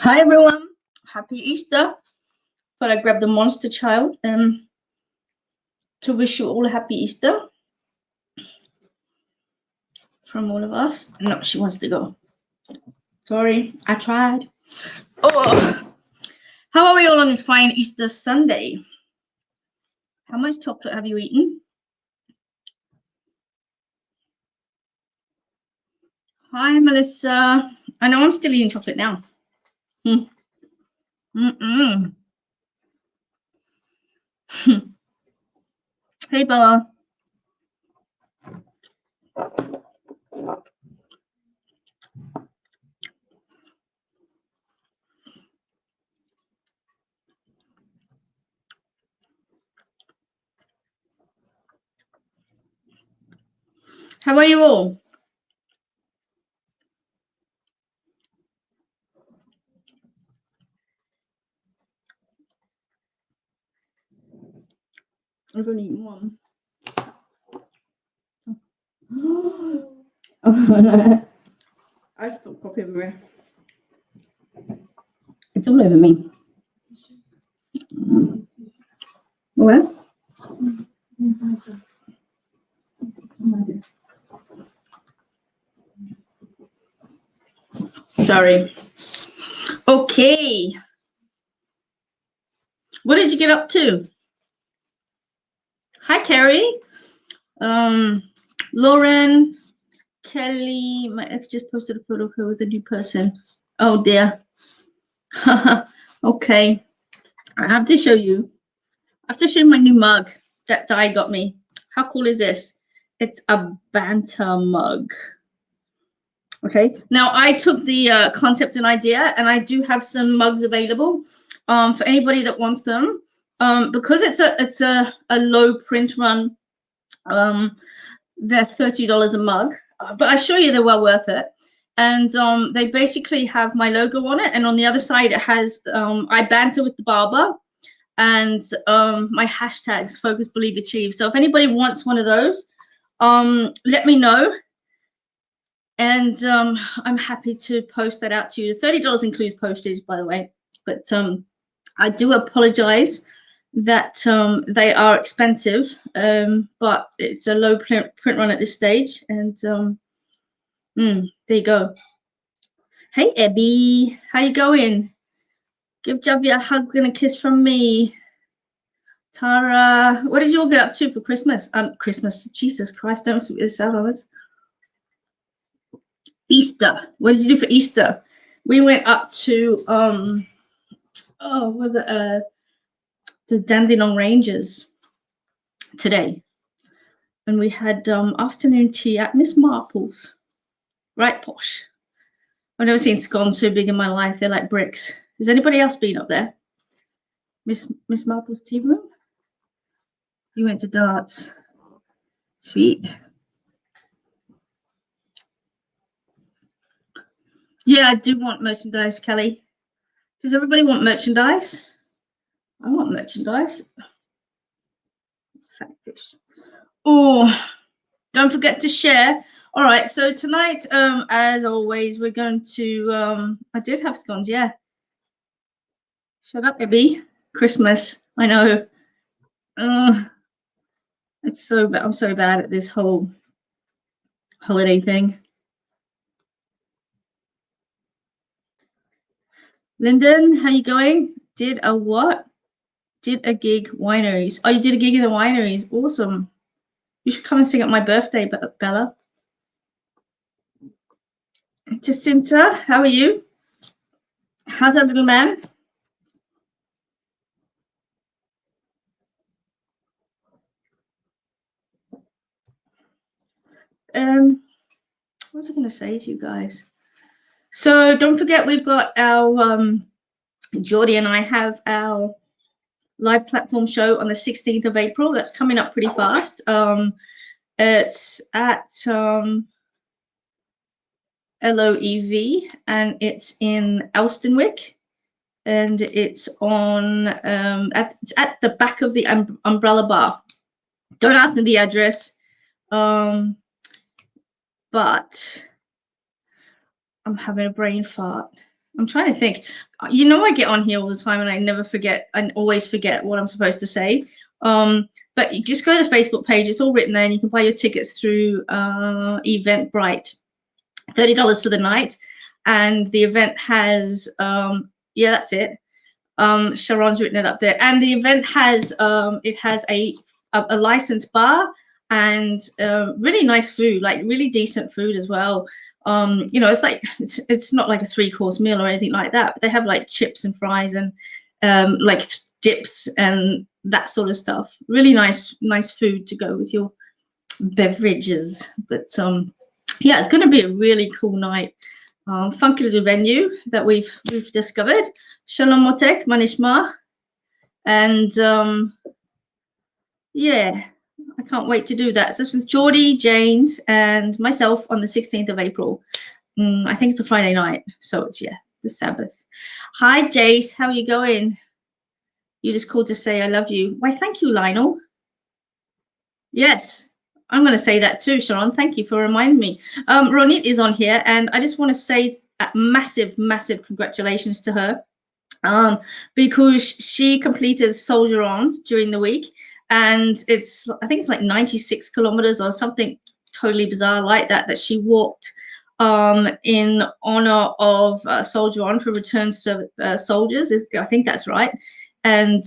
Hi everyone, happy Easter. Thought I'd grab the monster child to wish you all a happy Easter from all of us. No, she wants to go. Sorry, I tried. Oh, how are we all on this fine Easter Sunday? How much chocolate have you eaten? Hi Melissa. I know I'm still eating chocolate now. Hey Bella. How are you all? I've only eaten one. I spilled coffee everywhere. It's all over me. What? Sorry. Okay. What did you get up to? Hi, Carrie. Lauren, Kelly. My ex just posted a photo of her with a new person. Oh dear. Okay. I have to show you. I have to show you my new mug that Di got me. How cool is this? It's a Banter mug. Okay. Now I took the concept and idea, and I do have some mugs available for anybody that wants them. Because it's a low print run. They're $30 a mug, but I assure you they're well worth it. And they basically have my logo on it, and on the other side it has I banter with the barber, and my hashtags: focus, believe, achieve. So if anybody wants one of those, let me know, and I'm happy to post that out to you. $30 includes postage, by the way, but I do apologize that they are expensive, but it's a low print run at this stage, and there you go. Hey Abby, how you going? Give Javi a hug and a kiss from me. Tara, what did you all get up to for Christmas? Christmas, Jesus Christ, don't speak this out of us. Easter, what did you do for Easter? We went up to the Dandenong Ranges today, and we had afternoon tea at Miss Marple's. Right posh. I've never seen scones so big in my life. They're like bricks. Has anybody else been up there? Miss Marple's tea room? You went to darts. Sweet. Yeah, I do want merchandise, Kelly. Does everybody want merchandise? I want merchandise. Fatfish. Oh, don't forget to share. All right, so tonight, as always, we're going to I did have scones, yeah. Shut up, Abby. Christmas. I know. It's so bad. I'm so bad at this whole holiday thing. Lyndon, how you going? Did a what? Did a gig wineries. Oh, you did a gig in the wineries. Awesome. You should come and sing at my birthday, Bella. Jacinta, how are you? How's our little man? What was I going to say to you guys? So don't forget, we've got our Geordie and I have our live platform show on the 16th of April. That's coming up pretty fast. It's at LOEV, and it's in Elstonwick, and it's on it's at the back of the Umbrella Bar. Don't ask me the address, but I'm having a brain fart. I'm trying to think. You know, I get on here all the time and I never forget. I always forget what I'm supposed to say. But you just go to the Facebook page. It's all written there, and you can buy your tickets through Eventbrite. $30 for the night, and the event has yeah, that's it. Sharon's written it up there, and the event has it has a licensed bar and really nice food, like really decent food as well. You know, it's like it's not like a 3-course meal or anything like that, but they have like chips and fries and like dips and that sort of stuff. Really nice food to go with your beverages. But yeah, it's going to be a really cool night. Funky little venue that we've discovered. Shalom Motek, Manishma, and yeah, I can't wait to do that. So this was Geordie, James, and myself on the 16th of April. I think it's a Friday night, so it's the Sabbath. Hi, Jace, how are you going? You just called to say I love you. Why, thank you, Lionel. Yes, I'm going to say that too, Sharon. Thank you for reminding me. Ronit is on here, and I just want to say massive congratulations to her, because she completed Soldier On during the week, and I think it's like 96 kilometers or something totally bizarre like that she walked in honor of Soldier On for returned soldiers. I think that's right. And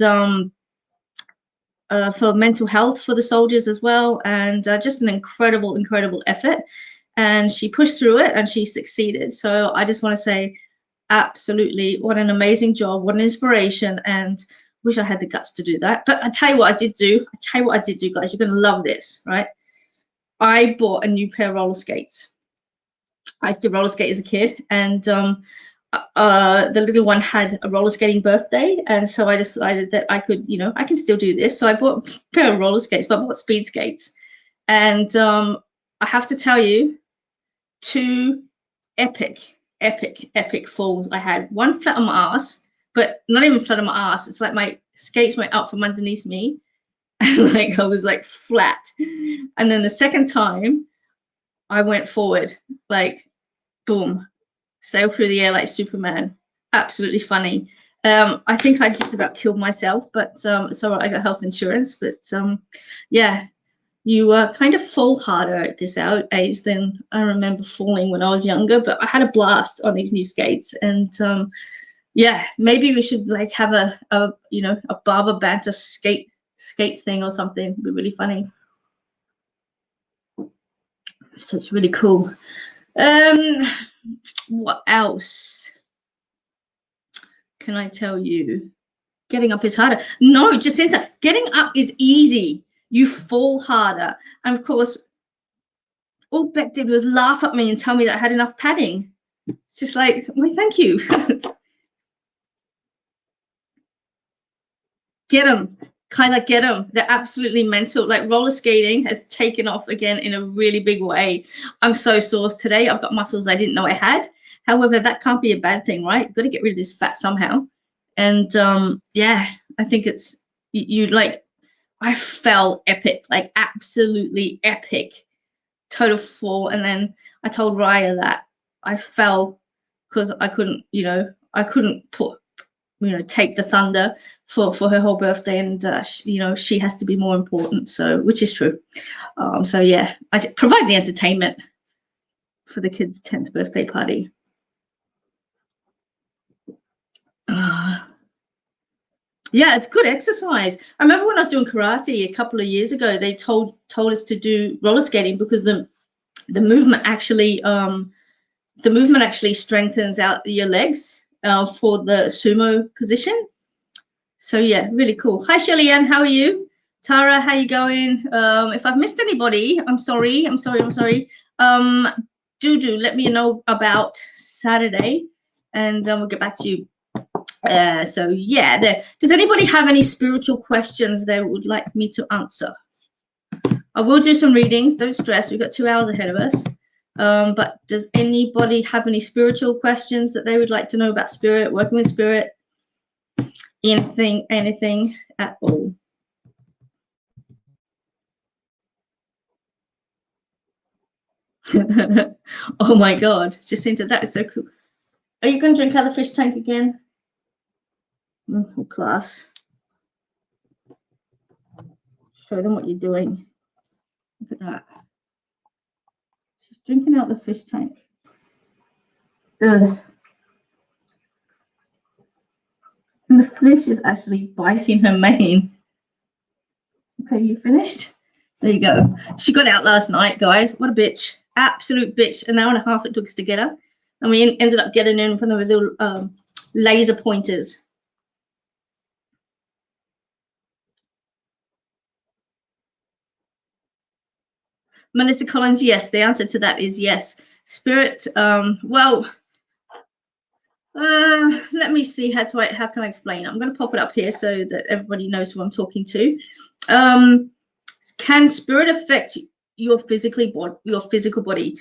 for mental health for the soldiers as well, and just an incredible effort. And she pushed through it and she succeeded. So I just want to say, absolutely, what an amazing job, what an inspiration, and wish I had the guts to do that. But I tell you what I did do, guys. You're going to love this, right? I bought a new pair of roller skates. I used to roller skate as a kid, and the little one had a roller skating birthday, and so I decided that I could, I can still do this. So I bought a pair of roller skates, but I bought speed skates, and I have to tell you, 2 epic falls I had. One flat on my ass, but not even flat on my ass. It's like my skates went out from underneath me, and like I was like flat. And then the second time, I went forward, like boom, sail through the air like Superman. Absolutely funny. I think I just about killed myself, but it's all right. I got health insurance. But yeah, you kind of fall harder at this age than I remember falling when I was younger. But I had a blast on these new skates, and yeah, maybe we should like have a Barber Banter skate thing or something. It'd be really funny. So it's really cool. What else can I tell you? Getting up is harder. No, Jacinta, getting up is easy. You fall harder. And of course, all Beck did was laugh at me and tell me that I had enough padding. It's just like, well, thank you. Get them. Kind of get them. They're absolutely mental. Like roller skating has taken off again in a really big way. I'm so sore today. I've got muscles I didn't know I had. However, that can't be a bad thing, right? You've got to get rid of this fat somehow. And yeah, I think it's you like I fell epic, like absolutely epic, total fall. And then I told Raya that I fell because I couldn't, I couldn't take the thunder for her whole birthday, and she has to be more important. So, which is true. So yeah, I provide the entertainment for the kids' 10th birthday party. Yeah, it's good exercise. I remember when I was doing karate a couple of years ago, they told us to do roller skating because the movement actually strengthens out your legs for the sumo position. So yeah, really cool. Hi Shelly Ann, how are you? Tara, how you going? If I've missed anybody, I'm sorry. Do let me know about Saturday, and we'll get back to you. So yeah, does anybody have any spiritual questions they would like me to answer? I will do some readings. Don't stress. We've got 2 hours ahead of us. But does anybody have any spiritual questions that they would like to know about spirit, working with spirit, anything at all? Oh my God, Jacinta, that is so cool. Are you going to drink out of the fish tank again? Class. Show them what you're doing. Look at that. She's drinking out the fish tank. Ugh. And the fish is actually biting her mane. Okay, you finished? There you go. She got out last night, guys. What a bitch. Absolute bitch. An hour and a half it took us to get her. And we ended up getting in one of the little laser pointers. Melissa Collins, yes. The answer to that is yes. Spirit, well, let me see how can I explain it? I'm going to pop it up here so that everybody knows who I'm talking to. Can spirit affect your physical body?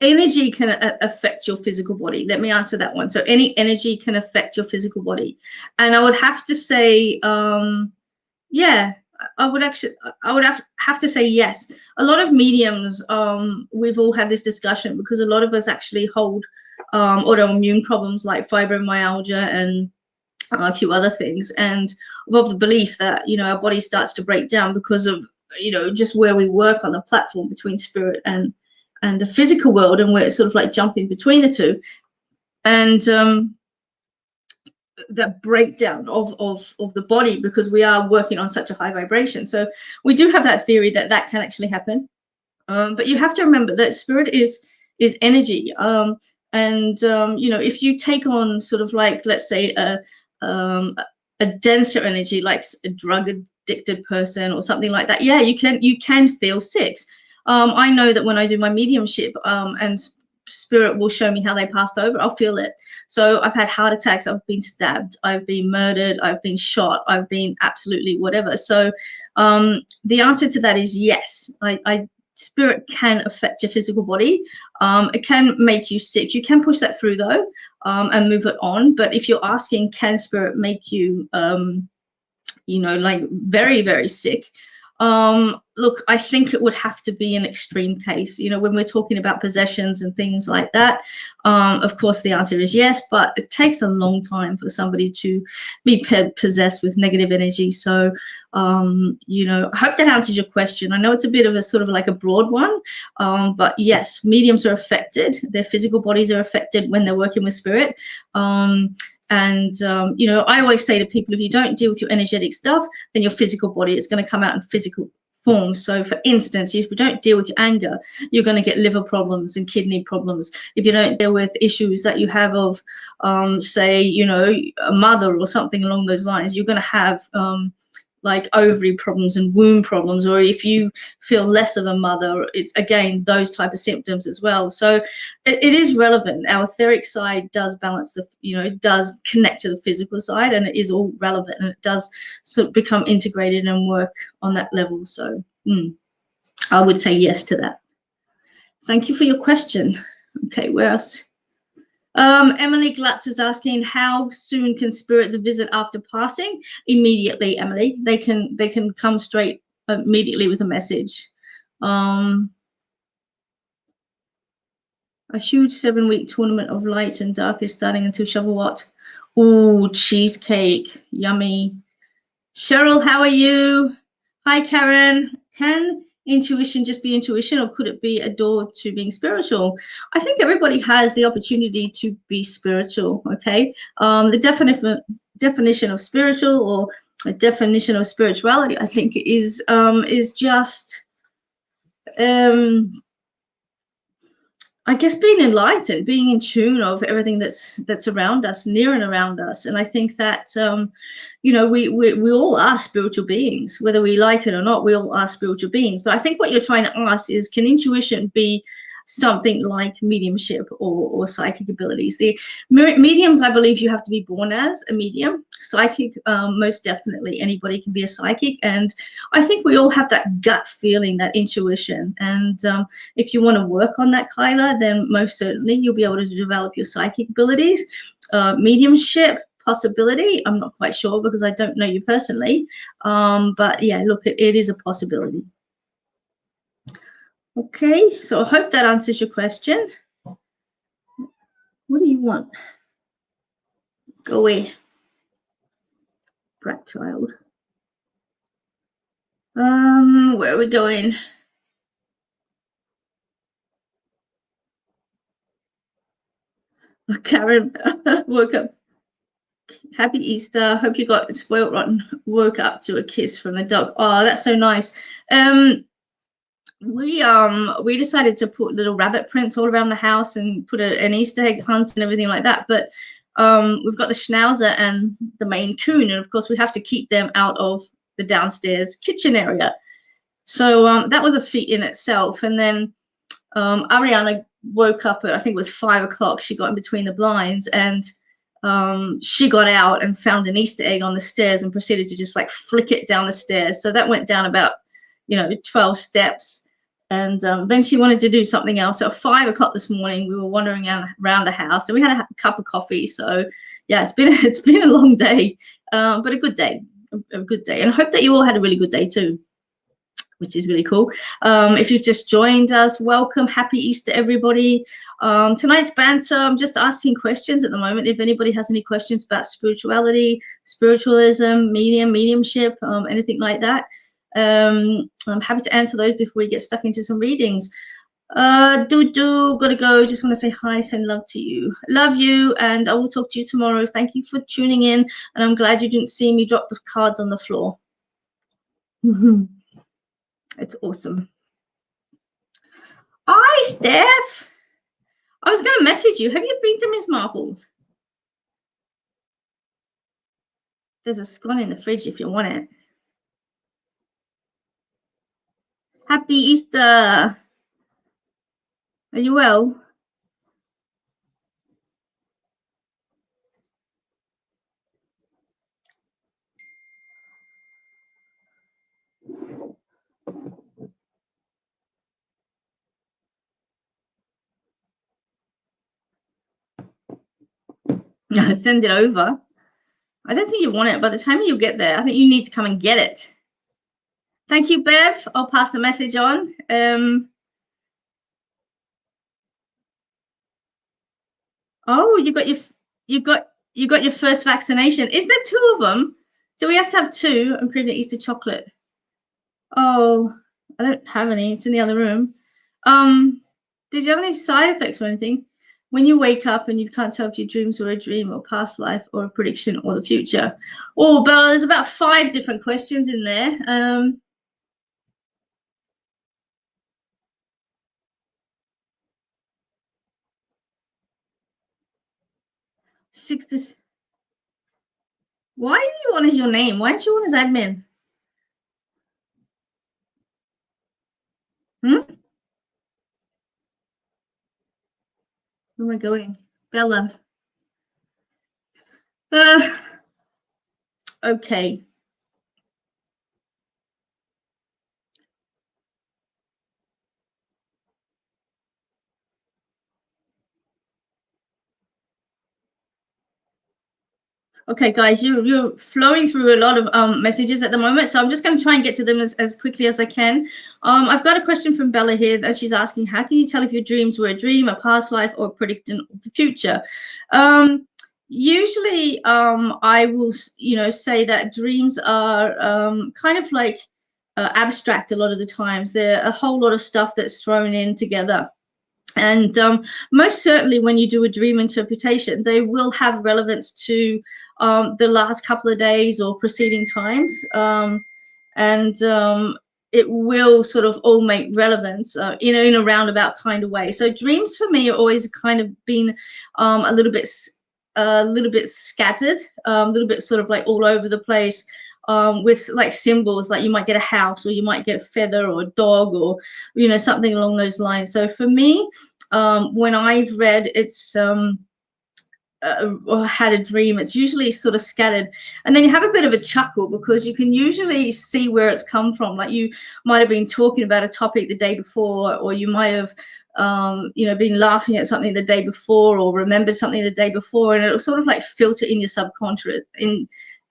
Energy can affect your physical body. Let me answer that one. So any energy can affect your physical body, and I would have to say, yeah. I would have to say yes. A lot of mediums, we've all had this discussion because a lot of us actually hold autoimmune problems like fibromyalgia and a few other things, and of the belief that our body starts to break down because of just where we work on the platform between spirit and the physical world, and we're sort of like jumping between the two, and that breakdown of the body because we are working on such a high vibration. So we do have that theory that can actually happen, but you have to remember that spirit is energy, and if you take on sort of like, let's say, a denser energy like a drug addicted person or something like that, yeah, you can feel sick. I know that when I do my mediumship and spirit will show me how they passed over, I'll feel it. So I've had heart attacks, I've been stabbed, I've been murdered, I've been shot, I've been absolutely whatever. So the answer to that is yes. Spirit can affect your physical body. It can make you sick. You can push that through though, and move it on. But if you're asking, can spirit make you like very, very sick? Look, I think it would have to be an extreme case. When we're talking about possessions and things like that, of course the answer is yes, but it takes a long time for somebody to be possessed with negative energy. So I hope that answers your question. I know it's a bit of a sort of like a broad one, but yes, mediums are affected. Their physical bodies are affected when they're working with spirit. I always say to people, if you don't deal with your energetic stuff, then your physical body is going to come out in physical form. So for instance, if you don't deal with your anger, you're going to get liver problems and kidney problems. If you don't deal with issues that you have of say a mother or something along those lines, you're going to have like ovary problems and womb problems. Or if you feel less of a mother, it's again those type of symptoms as well. So it is relevant. Our etheric side does balance it does connect to the physical side, and it is all relevant, and it does sort of become integrated and work on that level. So I would say yes to that. Thank you for your question. Okay, where else? Emily Glatz is asking, how soon can spirits visit after passing? Immediately, Emily. They can come straight immediately with a message. A huge 7-week tournament of light and dark is starting until Shavuot. Ooh, cheesecake, yummy. Cheryl, how are you? Hi, Karen. Can intuition just be intuition, or could it be a door to being spiritual? I think everybody has the opportunity to be spiritual. Okay, the definition of spiritual, or a definition of spirituality, I think is just I guess being enlightened, being in tune of everything that's around us, near and around us. And I think that we all are spiritual beings, whether we like it or not. We all are spiritual beings. But I think what you're trying to ask is, can intuition be something like mediumship or psychic abilities? The mediums, I believe you have to be born as a medium. Psychic, most definitely anybody can be a psychic, and I think we all have that gut feeling, that intuition, and if you want to work on that, Kyla, then most certainly you'll be able to develop your psychic abilities. Mediumship possibility, I'm not quite sure because I don't know you personally, but yeah, look, it is a possibility. Okay, so I hope that answers your question. you want? Go away, brat child. Where are we going? Karen woke up. Happy Easter. Hope you got spoiled rotten. Woke up to a kiss from the dog. Oh, that's so nice. We decided to put little rabbit prints all around the house and put an Easter egg hunt and everything like that. But we've got the Schnauzer and the Maine Coon, and of course we have to keep them out of the downstairs kitchen area. So that was a feat in itself. And then Ariana woke up at, I think it was 5 o'clock. She got in between the blinds, and she got out and found an Easter egg on the stairs and proceeded to just like flick it down the stairs. So that went down about 12 steps. And then she wanted to do something else. So at 5 o'clock this morning, we were wandering around the house, and we had a cup of coffee. So yeah, it's been a long day, but a good day, a good day. And I hope that you all had a really good day too, which is really cool. If you've just joined us, welcome. Happy Easter, everybody. Tonight's banter, I'm just asking questions at the moment. If anybody has any questions about spirituality, spiritualism, mediumship, anything like that, I'm happy to answer those before we get stuck into some readings. Gotta go. Just want to say hi, send love to you. Love you, and I will talk to you tomorrow. Thank you for tuning in, and I'm glad you didn't see me drop the cards on the floor. It's awesome. Hi, Steph. I was going to message you. Have you been to Miss Marple's? There's a scone in the fridge if you want it. Happy Easter. Are you well? Send it over. I don't think you want it. By the time you get there, I think you need to come and get it. Thank you, Bev. I'll pass the message on. Oh, you got your first vaccination. Is there 2 of them? Do we have to have 2 and cream the Easter chocolate? Oh, I don't have any. It's in the other room. Did you have any side effects or anything? When you wake up and you can't tell if your dreams were a dream or past life or a prediction or the future. Oh, Bella, there's about 5 different questions in there. 6 Why do you want your name? Why don't you want as admin? Where am I going? Bella. Okay. Okay, guys, you're flowing through a lot of messages at the moment, so I'm just going to try and get to them as quickly as I can. I've got a question from Bella here that she's asking, how can you tell if your dreams were a dream, a past life, or a prediction of the future? Usually, I will, say that dreams are kind of like abstract a lot of the times. They're a whole lot of stuff that's thrown in together. And most certainly when you do a dream interpretation, they will have relevance to the last couple of days or preceding times. It will sort of all make relevance, in a roundabout kind of way. So dreams for me are always kind of been a little bit scattered, a little bit sort of like all over the place. With like symbols, like you might get a house or you might get a feather or a dog or something along those lines. So for me, when I've read it's or had a dream, it's usually sort of scattered, and then you have a bit of a chuckle because you can usually see where it's come from. Like you might have been talking about a topic the day before, or you might have been laughing at something the day before or remembered something the day before, and it'll sort of like filter in your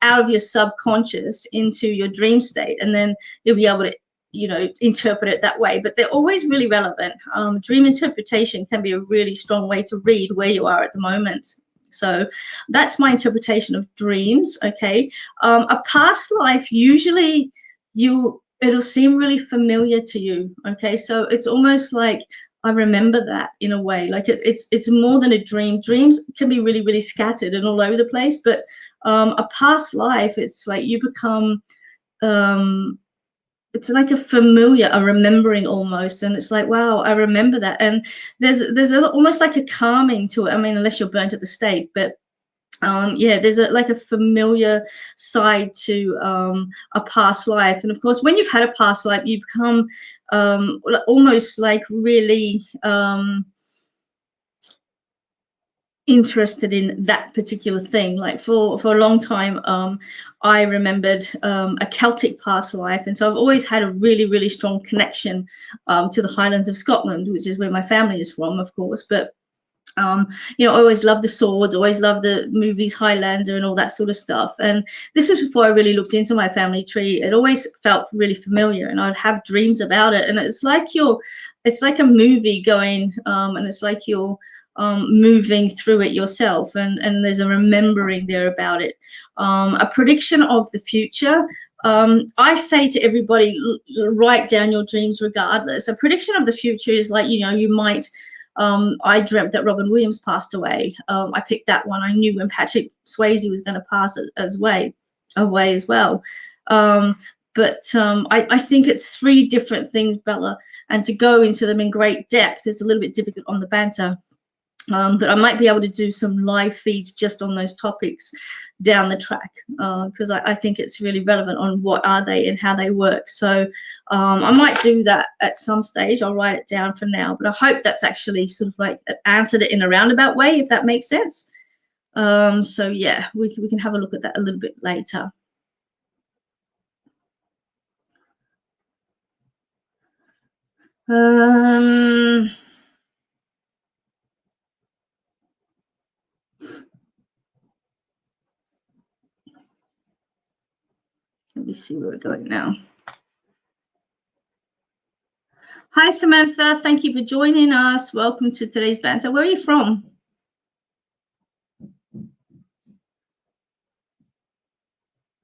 out of your subconscious into your dream state, and then you'll be able to interpret it that way, but they're always really relevant. Dream interpretation can be a really strong way to read where you are at the moment. So that's my interpretation of dreams. Okay. A past life, usually it'll seem really familiar to you. Okay. So it's almost like I remember that in a way. Like it's more than a dream. Dreams can be really, really scattered and all over the place, but a past life, it's like you become it's like a familiar, a remembering almost, and it's like, wow, I remember that. And there's almost like a calming to it. I mean, unless you're burnt at the stake, but there's like a familiar side to a past life. And of course, when you've had a past life, you become almost like really interested in that particular thing. Like for a long time, I remembered a Celtic past life, and so I've always had a really, really strong connection to the Highlands of Scotland, which is where my family is from, of course. But I always loved the swords, always loved the movies Highlander and all that sort of stuff. And this is before I really looked into my family tree. It always felt really familiar, and I'd have dreams about it. And it's like a movie going, and it's like you're moving through it yourself, and there's a remembering there about it. A prediction of the future. I say to everybody, write down your dreams regardless. A prediction of the future is like, you might. I dreamt that Robin Williams passed away. I picked that one. I knew when Patrick Swayze was going to pass away as well. But I think it's 3 different things, Bella, and to go into them in great depth is a little bit difficult on the banter. But I might be able to do some live feeds just on those topics down the track, because I think it's really relevant on what are they and how they work. So I might do that at some stage. I'll write it down for now, but I hope that's actually sort of like answered it in a roundabout way, if that makes sense. So yeah, we can have a look at that a little bit later. Let me see where we're going now. Hi, Samantha. Thank you for joining us. Welcome to today's banter. Where are you from?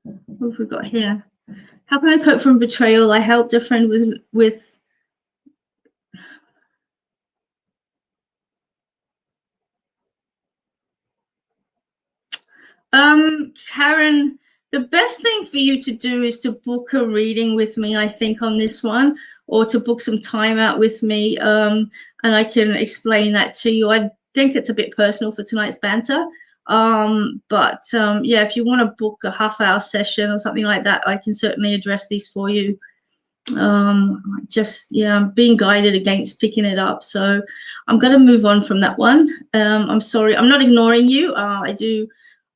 What have we got here? How can I cope from betrayal? I helped a friend with Karen, the best thing for you to do is to book a reading with me, I think, on this one, or to book some time out with me, and I can explain that to you. I think it's a bit personal for tonight's banter, but if you want to book a half-hour session or something like that, I can certainly address these for you. I'm being guided against picking it up, so I'm going to move on from that one. I'm sorry, I'm not ignoring you. I do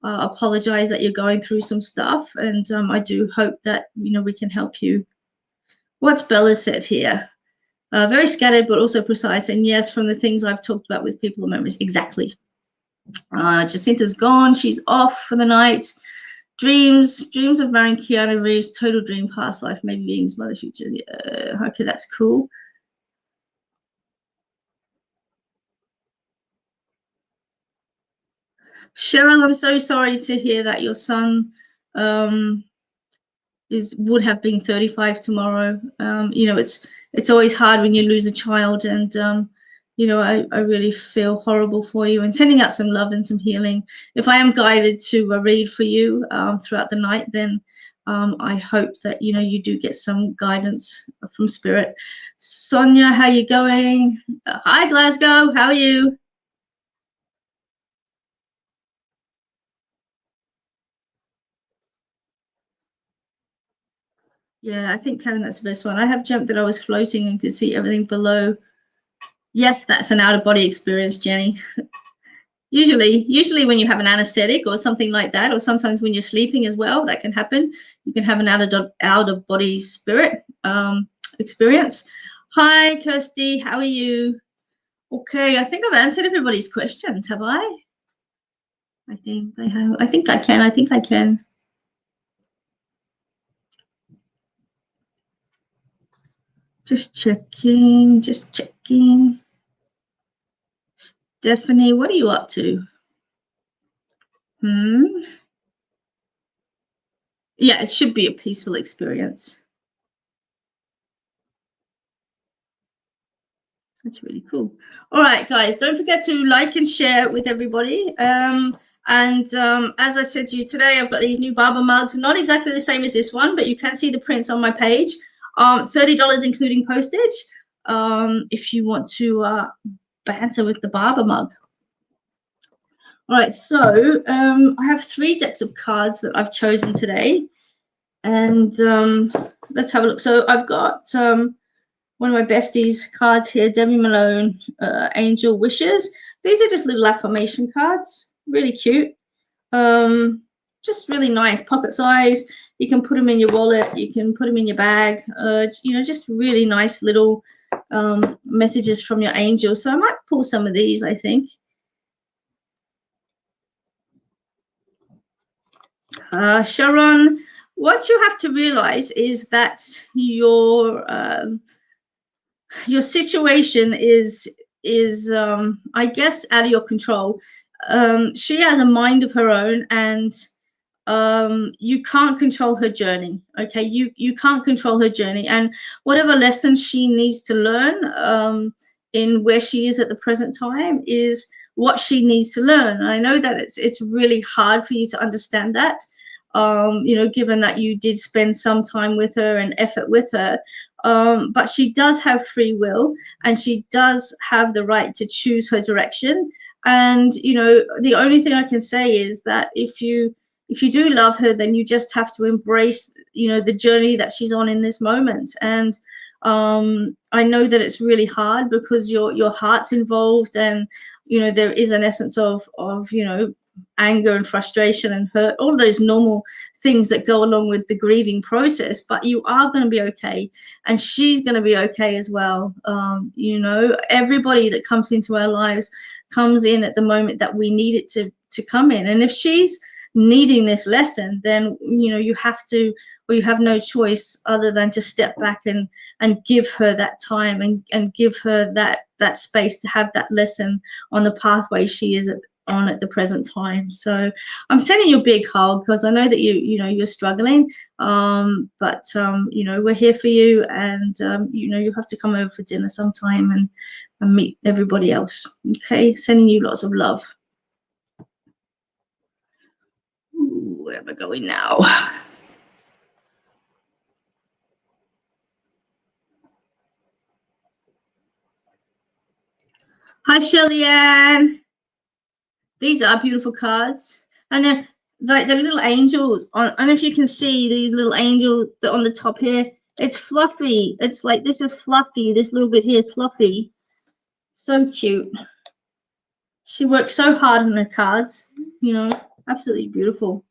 apologize that you're going through some stuff, and I do hope that we can help you. What's Bella said here? Very scattered but also precise, and yes, from the things I've talked about with people and memories. Exactly. Jacinta's gone. She's off for the night. Dreams of marrying Keanu Reeves, total dream, past life, maybe being his mother, future. Yeah, okay, that's cool. Cheryl, I'm so sorry to hear that your son would have been 35 tomorrow. It's always hard when you lose a child, and I really feel horrible for you, and sending out some love and some healing. If I am guided to read for you throughout the night, then I hope that you do get some guidance from spirit. Sonia, how you going? Hi, Glasgow, how are you? Yeah, I think, Karen, that's the best one. I have dreamt that I was floating and could see everything below. Yes, that's an out-of-body experience, Jenny. Usually when you have an anesthetic or something like that, or sometimes when you're sleeping as well, that can happen. You can have an out-of-body spirit experience. Hi, Kirsty, how are you? Okay, I think I've answered everybody's questions, have I? I think I have. I think I can. Just checking, just checking. Stephanie, what are you up to? Yeah, it should be a peaceful experience. That's really cool. All right, guys, don't forget to like and share with everybody. As I said to you today, I've got these new Barber mugs, not exactly the same as this one, but you can see the prints on my page. $30 including postage. If you want to banter with the Barber mug. All right, so I have 3 decks of cards that I've chosen today, and let's have a look. So I've got one of my besties cards here, Debbie Malone, Angel Wishes. These are just little affirmation cards, really cute. Just really nice, pocket size. You can put them in your wallet, you can put them in your bag. You know, just really nice little messages from your angel. So I might pull some of these, I think. Sharon, what you have to realize is that your situation is I guess out of your control. She has a mind of her own, and you can't control her journey. Okay, you can't control her journey, and whatever lessons she needs to learn in where she is at the present time is what she needs to learn. I know that it's really hard for you to understand that, you know, given that you did spend some time with her and effort with her. But she does have free will, and she does have the right to choose her direction. And you know, the only thing I can say is that if you do love her, then you just have to embrace, you know, the journey that she's on in this moment. And I know that it's really hard because your heart's involved, and you know, there is an essence of you know, anger and frustration and hurt, all those normal things that go along with the grieving process. But you are going to be okay, and she's going to be okay as well. You know, everybody that comes into our lives comes in at the moment that we need it to come in. And if she's needing this lesson, then you know, you have to, or you have no choice other than to step back and give her that time, and give her that space to have that lesson on the pathway she is on at the present time. So I'm sending you a big hug, because I know that you know, you're struggling, but you know, we're here for you, and you know, you have to come over for dinner sometime and meet everybody else. Okay, sending you lots of love. Ooh, where am I going now? Hi, Shelly Ann. These are beautiful cards, and they're like the little angels. I don't know if you can see these little angels that on the top here. It's fluffy. It's like, this is fluffy. This little bit here is fluffy. So cute. She works so hard on her cards. You know, absolutely beautiful.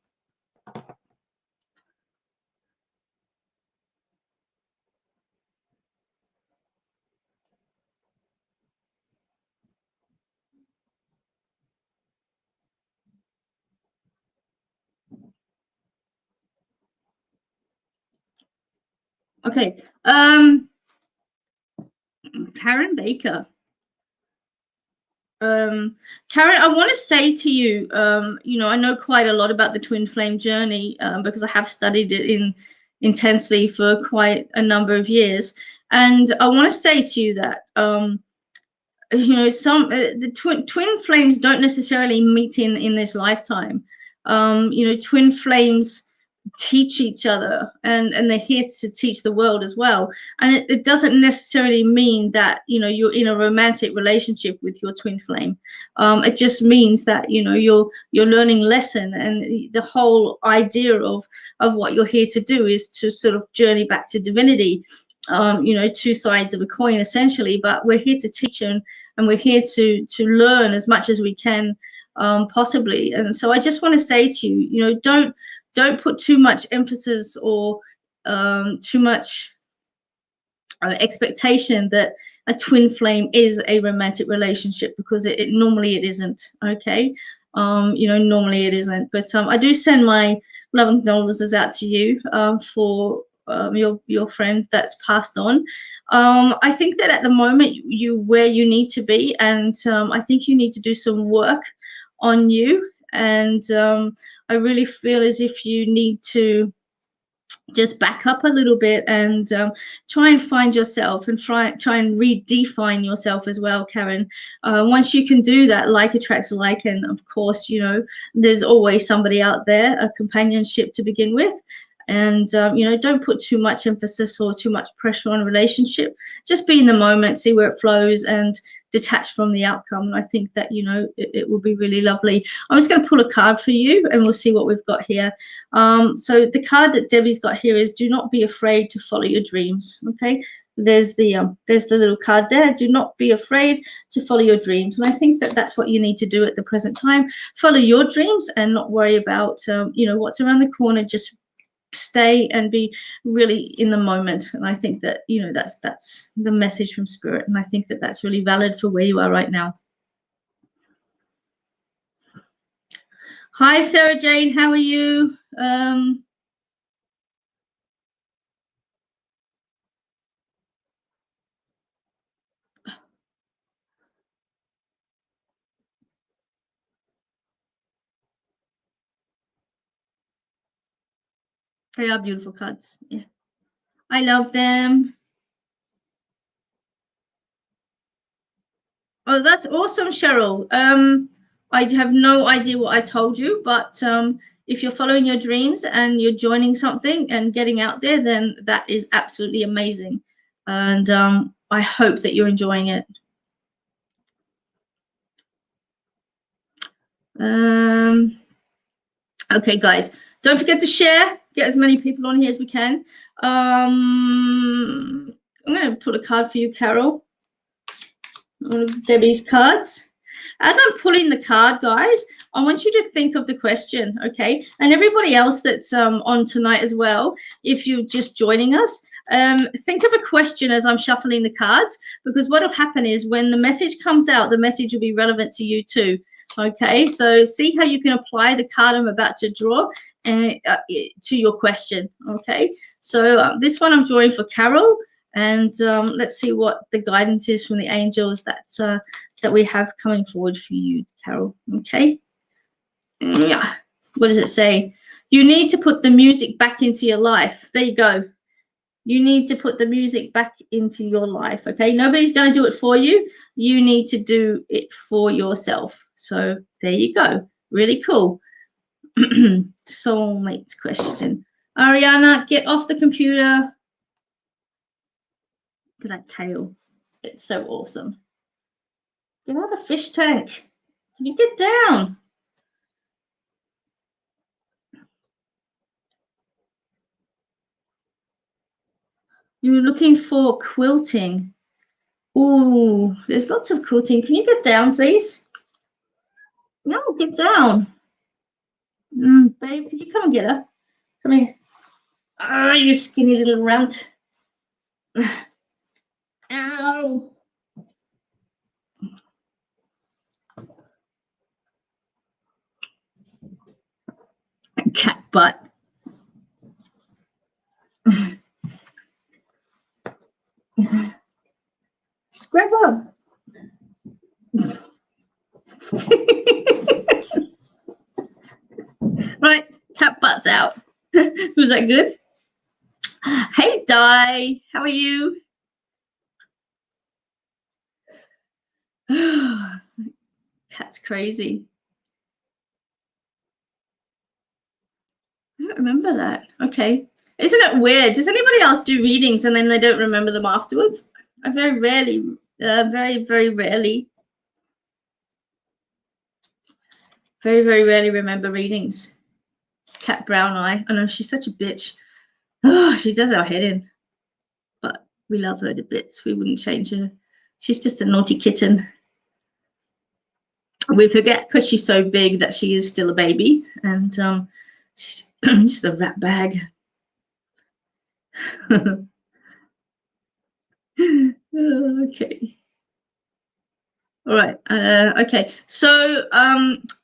Okay. Karen Baker. Karen, I want to say to you, you know, I know quite a lot about the twin flame journey, because I have studied it intensely for quite a number of years. And I want to say to you that, you know, the twin flames don't necessarily meet in this lifetime. You know, twin flames teach each other, and they're here to teach the world as well. And it doesn't necessarily mean that, you know, you're in a romantic relationship with your twin flame. It just means that, you know, you're learning lesson, and the whole idea of what you're here to do is to sort of journey back to divinity. You know, 2 sides of a coin essentially, but we're here to teach, and we're here to learn as much as we can, possibly. And so I just want to say to you, you know, don't put too much emphasis or too much expectation that a twin flame is a romantic relationship, because it normally it isn't. Okay, you know, normally it isn't. But I do send my love and condolences out to you for your friend that's passed on. I think that at the moment you where you need to be, and I think you need to do some work on you. And I really feel as if you need to just back up a little bit and try and find yourself and try and redefine yourself as well, Karen. Once you can do that, like attracts like, and of course, you know, there's always somebody out there, a companionship to begin with. And you know, don't put too much emphasis or too much pressure on a relationship. Just be in the moment, see where it flows, and detach from the outcome. And I think that, you know, it will be really lovely. I'm just going to pull a card for you and we'll see what we've got here. So the card that Debbie's got here is do not be afraid to follow your dreams. Okay, there's the little card there. Do not be afraid to follow your dreams. And I think that that's what you need to do at the present time. Follow your dreams and not worry about you know, what's around the corner. Just stay and be really in the moment. And I think that, you know, that's the message from Spirit, and I think that that's really valid for where you are right now. Hi Sarah Jane, how are you? They are beautiful cards. Yeah, I love them. Oh, that's awesome, Cheryl. I have no idea what I told you, but if you're following your dreams and you're joining something and getting out there, then that is absolutely amazing. And I hope that you're enjoying it. Okay, guys, don't forget to share. Get as many people on here as we can. I'm going to pull a card for you, Carol. One of Debbie's cards. As I'm pulling the card, guys, I want you to think of the question, okay? And everybody else that's on tonight as well, if you're just joining us, think of a question as I'm shuffling the cards, because what will happen is when the message comes out, the message will be relevant to you too. Okay, so see how you can apply the card I'm about to draw to your question. Okay, so this one I'm drawing for Carol, and let's see what the guidance is from the angels that we have coming forward for you, Carol. Okay, yeah. What does it say? You need to put the music back into your life. There you go. You need to put the music back into your life. Okay, nobody's going to do it for you. You need to do it for yourself. So there you go. Really cool. Soulmates question. Ariana, get off the computer. Look at that tail. It's so awesome. Get out of the fish tank. Can you get down? You're looking for quilting. Oh, there's lots of quilting. Can you get down, please? No, get down. Babe, could you come and get her? Come here. Ah, you skinny little runt. Ow. Cat butt. Scrub up. Right, cat butt's out. Was that good? Hey, Di, how are you? Cat's crazy. I don't remember that. Okay. Isn't it weird? Does anybody else do readings and then they don't remember them afterwards? I very rarely, very rarely remember readings. Cat Brown Eye. I know, she's such a bitch. Oh, she does our head in. But we love her to bits. We wouldn't change her. She's just a naughty kitten. We forget because she's so big that she is still a baby. And she's just a rat bag. Okay. All right. Okay. So,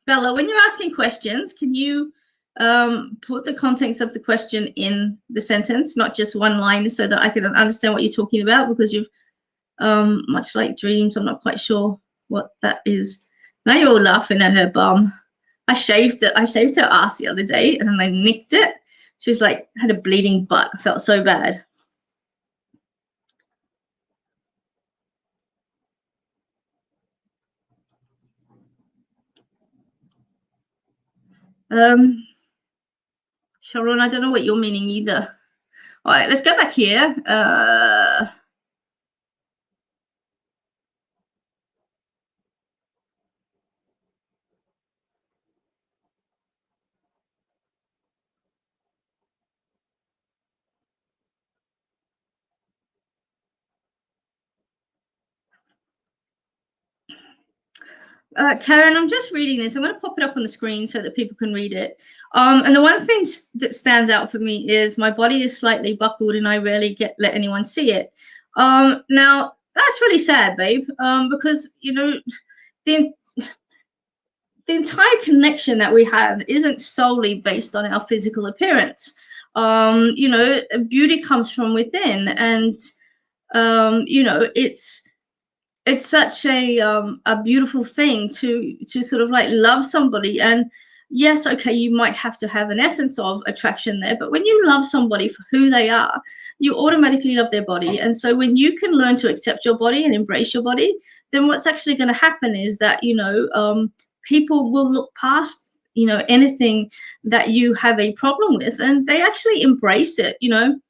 Bella, when you're asking questions, can you Put the context of the question in the sentence, not just one line, so that I can understand what you're talking about, because you've much like dreams, I'm not quite sure what that is. Now you're all laughing at her bum. I shaved her ass the other day and then I nicked it. She was like, had a bleeding butt. I felt so bad. Sharon, I don't know what you're meaning either. All right, let's go back here. Karen, I'm just reading this. I'm going to pop it up on the screen so that people can read it. And the one thing that stands out for me is my body is slightly buckled and I rarely let anyone see it. Now, that's really sad, babe, because, you know, the entire connection that we have isn't solely based on our physical appearance. You know, beauty comes from within, and you know, it's such a beautiful thing to sort of like love somebody. And yes, okay, you might have to have an essence of attraction there, but when you love somebody for who they are, you automatically love their body. And so when you can learn to accept your body and embrace your body, then what's actually going to happen is that, you know, people will look past, you know, anything that you have a problem with, and they actually embrace it, you know.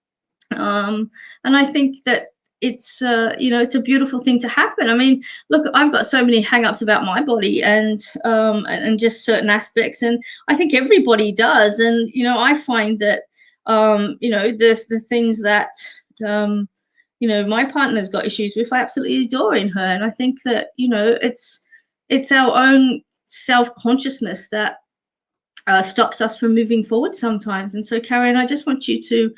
And I think that it's you know, it's a beautiful thing to happen. I mean, look, I've got so many hang-ups about my body and just certain aspects, and I think everybody does. And you know, I find that you know, the things that you know, my partner's got issues with, I absolutely adore in her. And I think that, you know, it's our own self-consciousness that stops us from moving forward sometimes. And so, Karen, I just want you to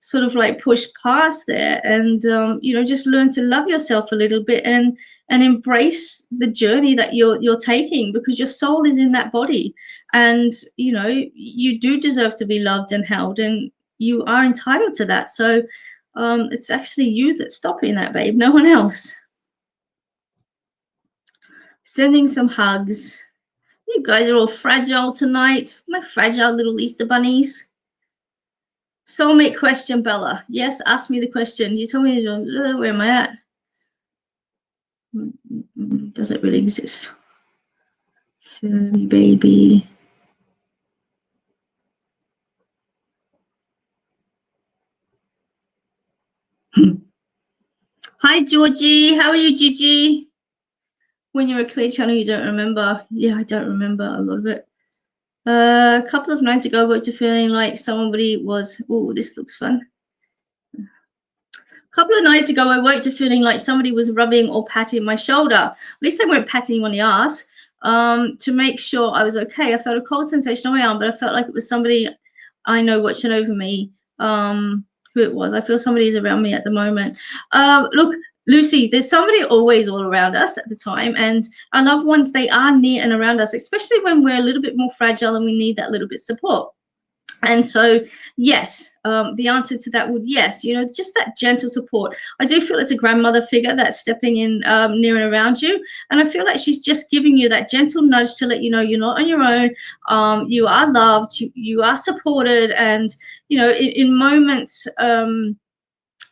sort of like push past there and you know, just learn to love yourself a little bit and embrace the journey that you're taking, because your soul is in that body. And you know, you do deserve to be loved and held, and you are entitled to that. So it's actually you that's stopping that, babe, no one else. Sending some hugs. You guys are all fragile tonight, my fragile little Easter bunnies. Soulmate question, Bella. Yes, ask me the question. You tell me, where am I at? Does it really exist? Furry baby. Hi, Georgie. How are you, Gigi? When you're a clear channel, you don't remember. Yeah, I don't remember a lot of it. A couple of nights ago, I woke to feeling like somebody was. Oh, this looks fun. A couple of nights ago, I woke to feeling like somebody was rubbing or patting my shoulder. At least they weren't patting you on the ass. To make sure I was okay. I felt a cold sensation on my arm, but I felt like it was somebody I know watching over me. Who it was. I feel somebody's around me at the moment. Look, Lucy, there's somebody always all around us at the time, and our loved ones, they are near and around us, especially when we're a little bit more fragile and we need that little bit support. And so, yes, the answer to that would yes, you know, just that gentle support. I do feel it's a grandmother figure that's stepping in near and around you. And I feel like she's just giving you that gentle nudge to let you know you're not on your own. You are loved, you are supported. And, you know, in moments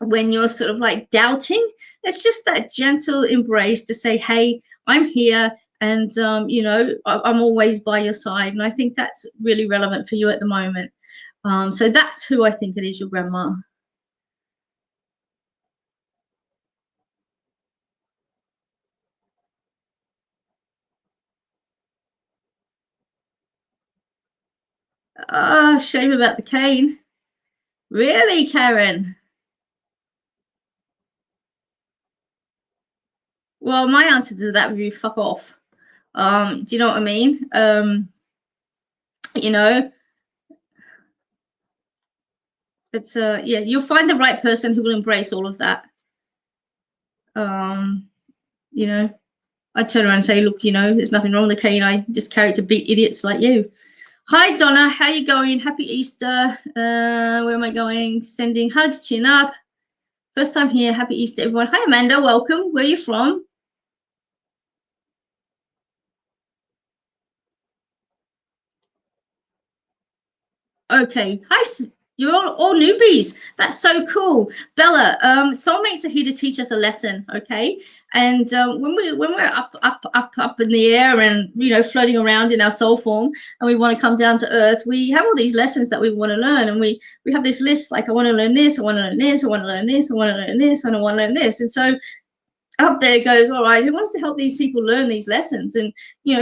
when you're sort of like doubting, it's just that gentle embrace to say, hey, I'm here. And, you know, I'm always by your side. And I think that's really relevant for you at the moment. So that's who I think it is, your grandma. Ah, shame about the cane. Really, Karen? Well, my answer to that would be fuck off. Do you know what I mean? You know, it's yeah, you'll find the right person who will embrace all of that. You know, I'd turn around and say, look, you know, there's nothing wrong with the cane. I just carry it to beat idiots like you. Hi, Donna. How you going? Happy Easter. Where am I going? Sending hugs, chin up. First time here. Happy Easter, everyone. Hi, Amanda. Welcome. Where are you from? Okay. Hi. You're all newbies. That's so cool. Bella, soulmates are here to teach us a lesson, okay? And when we're up in the air and floating around in our soul form, and we want to come down to earth, we have all these lessons that we want to learn, and we have this list like I want to learn this, I want to learn this, I want to learn this, I want to learn this, and I want to learn this. And so up there goes, all right, who wants to help these people learn these lessons? And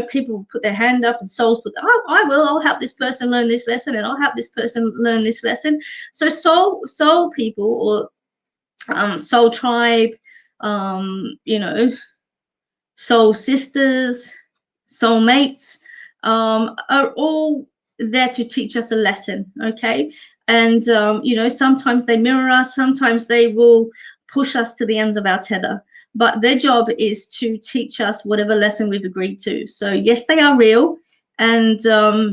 people put their hand up, and souls put, oh, I will, I'll help this person learn this lesson, and I'll help this person learn this lesson. So soul people, or soul tribe, soul sisters, soul mates, are all there to teach us a lesson, okay? And sometimes they mirror us, sometimes they will push us to the ends of our tether, but their job is to teach us whatever lesson we've agreed to. So yes, they are real. And I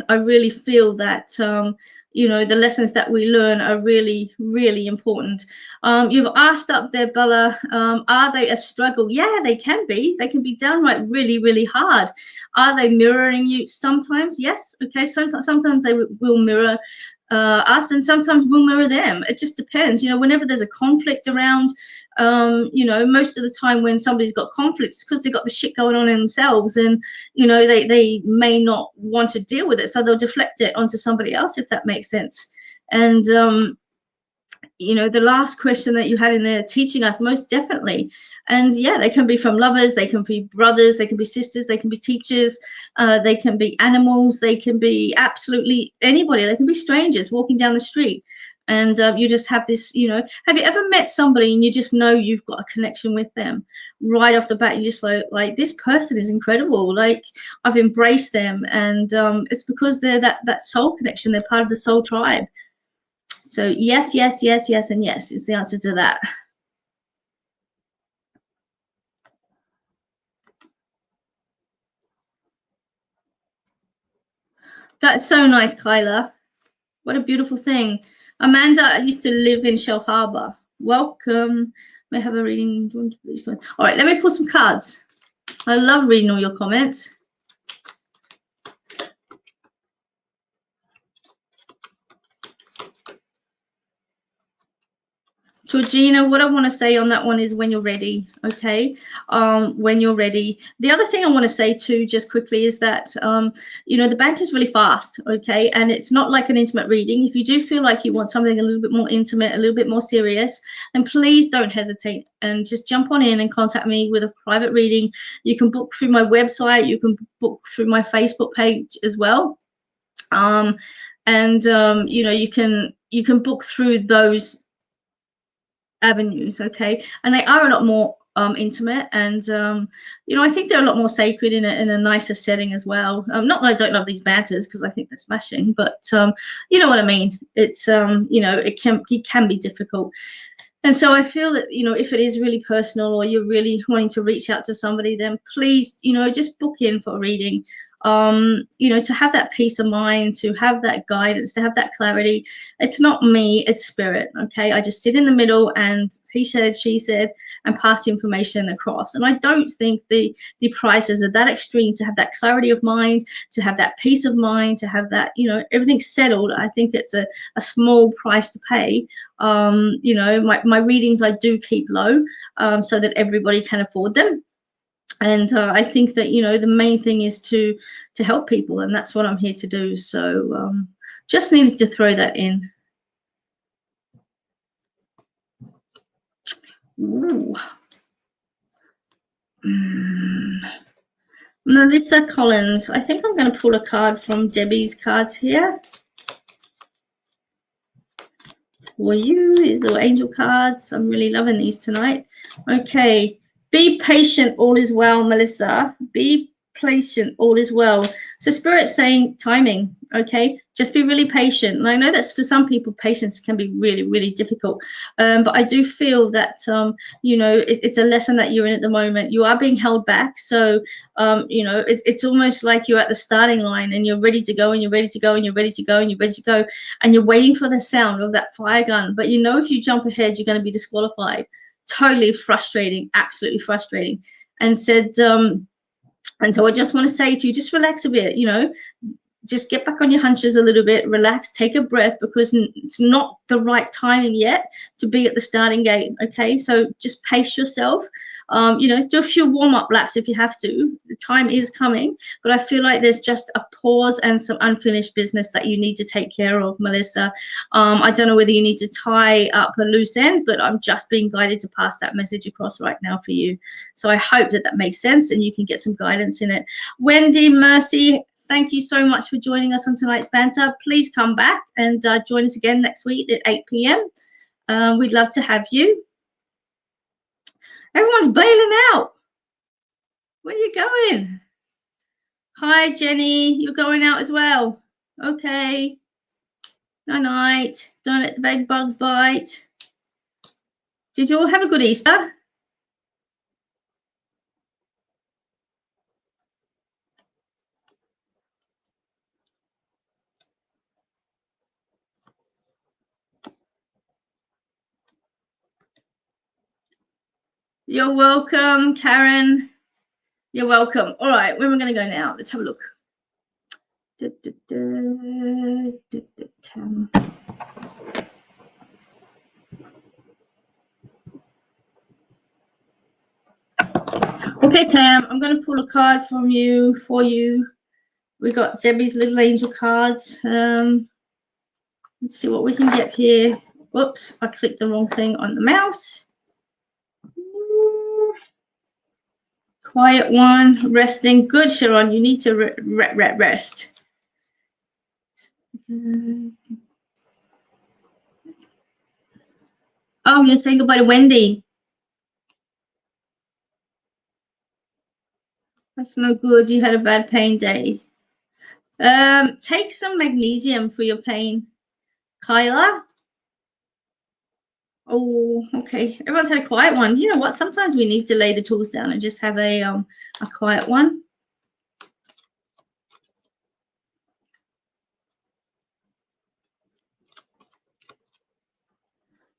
really feel that the lessons that we learn are really, really important. You've asked up there, Bella, are they a struggle? Yeah, they can be. They can be downright really, really hard. Are they mirroring you? Sometimes, yes. Okay, sometimes they will mirror us, and sometimes we'll mirror them. It just depends. Whenever there's a conflict around, most of the time when somebody's got conflicts, because they've got the shit going on in themselves, and they may not want to deal with it, so they'll deflect it onto somebody else, if that makes sense. And the last question that you had in there, teaching us, most definitely. And yeah, they can be from lovers, they can be brothers, they can be sisters, they can be teachers, they can be animals, they can be absolutely anybody, they can be strangers walking down the street. And you just have this, have you ever met somebody and you just know you've got a connection with them right off the bat? You just like this person is incredible, like I've embraced them. And it's because they're that soul connection, they're part of the soul tribe. So yes, yes, yes, yes, and yes is the answer to that. That's so nice, Kyla. What a beautiful thing. Amanda used to live in Shell Harbour. Welcome. May I have a reading? All right, let me pull some cards. I love reading all your comments. Georgina, what I want to say on that one is when you're ready, okay? When you're ready. The other thing I want to say too, just quickly, is that, the banter is really fast, okay? And it's not like an intimate reading. If you do feel like you want something a little bit more intimate, a little bit more serious, then please don't hesitate and just jump on in and contact me with a private reading. You can book through my website. You can book through my Facebook page as well. You can book through those avenues, okay? And they are a lot more intimate, and I think they're a lot more sacred in a nicer setting as well. Not that I don't love these banters, because I think they're smashing, but you know what I mean. It's it can be difficult. And so I feel that, if it is really personal, or you're really wanting to reach out to somebody, then please, just book in for a reading. To have that peace of mind, to have that guidance, to have that clarity. It's not me, it's spirit, okay? I just sit in the middle, and he said, she said, and pass the information across. And I don't think the prices are that extreme to have that clarity of mind, to have that peace of mind, to have that, everything settled. I think it's a small price to pay. My readings I do keep low, so that everybody can afford them. And I think that the main thing is to help people, and that's what I'm here to do. So just needed to throw that in. Ooh. Melissa Collins. I think I'm going to pull a card from Debbie's cards here. For you, these little angel cards. I'm really loving these tonight. Okay. Be patient. All is well, Melissa. Be patient, all is well. So Spirit's saying timing, okay? Just be really patient. And I know that's for some people, patience can be really, really difficult. But I do feel that, you know, it's a lesson that you're in at the moment. You are being held back. So, you know, it's almost like you're at the starting line and you're ready to go and you're ready to go and you're ready to go and you're ready to go. And you're waiting for the sound of that fire gun. But you know, if you jump ahead, you're going to be disqualified. Totally frustrating, absolutely frustrating. And said, and so I just want to say to you, just relax a bit, you know, just get back on your hunches a little bit, relax, take a breath, because it's not the right timing yet to be at the starting gate. Okay, so just pace yourself. You know, do a few warm-up laps if you have to. The time is coming, but I feel like there's just a pause and some unfinished business that you need to take care of, Melissa. I don't know whether you need to tie up a loose end, but I'm just being guided to pass that message across right now for you. So I hope that that makes sense and you can get some guidance in it. Wendy, Mercy, thank you so much for joining us on tonight's banter. Please come back and join us again next week at 8 p.m. We'd love to have you. Everyone's bailing out. Where are you going? Hi, Jenny. You're going out as well. Okay. Night night. Don't let the bed bugs bite. Did you all have a good Easter? You're welcome, Karen. You're welcome. All right, where am I going to go now? Let's have a look. Okay, Tam, I'm going to pull a card from you for you. We got Debbie's little angel cards. Let's see what we can get here. Whoops, I clicked the wrong thing on the mouse. Quiet one, resting. Good, Sharon. You need to rest. Oh, you're saying goodbye to Wendy. That's no good. You had a bad pain day. Take some magnesium for your pain, Kyla. Oh, okay. Everyone's had a quiet one. You know what? Sometimes we need to lay the tools down and just have a quiet one.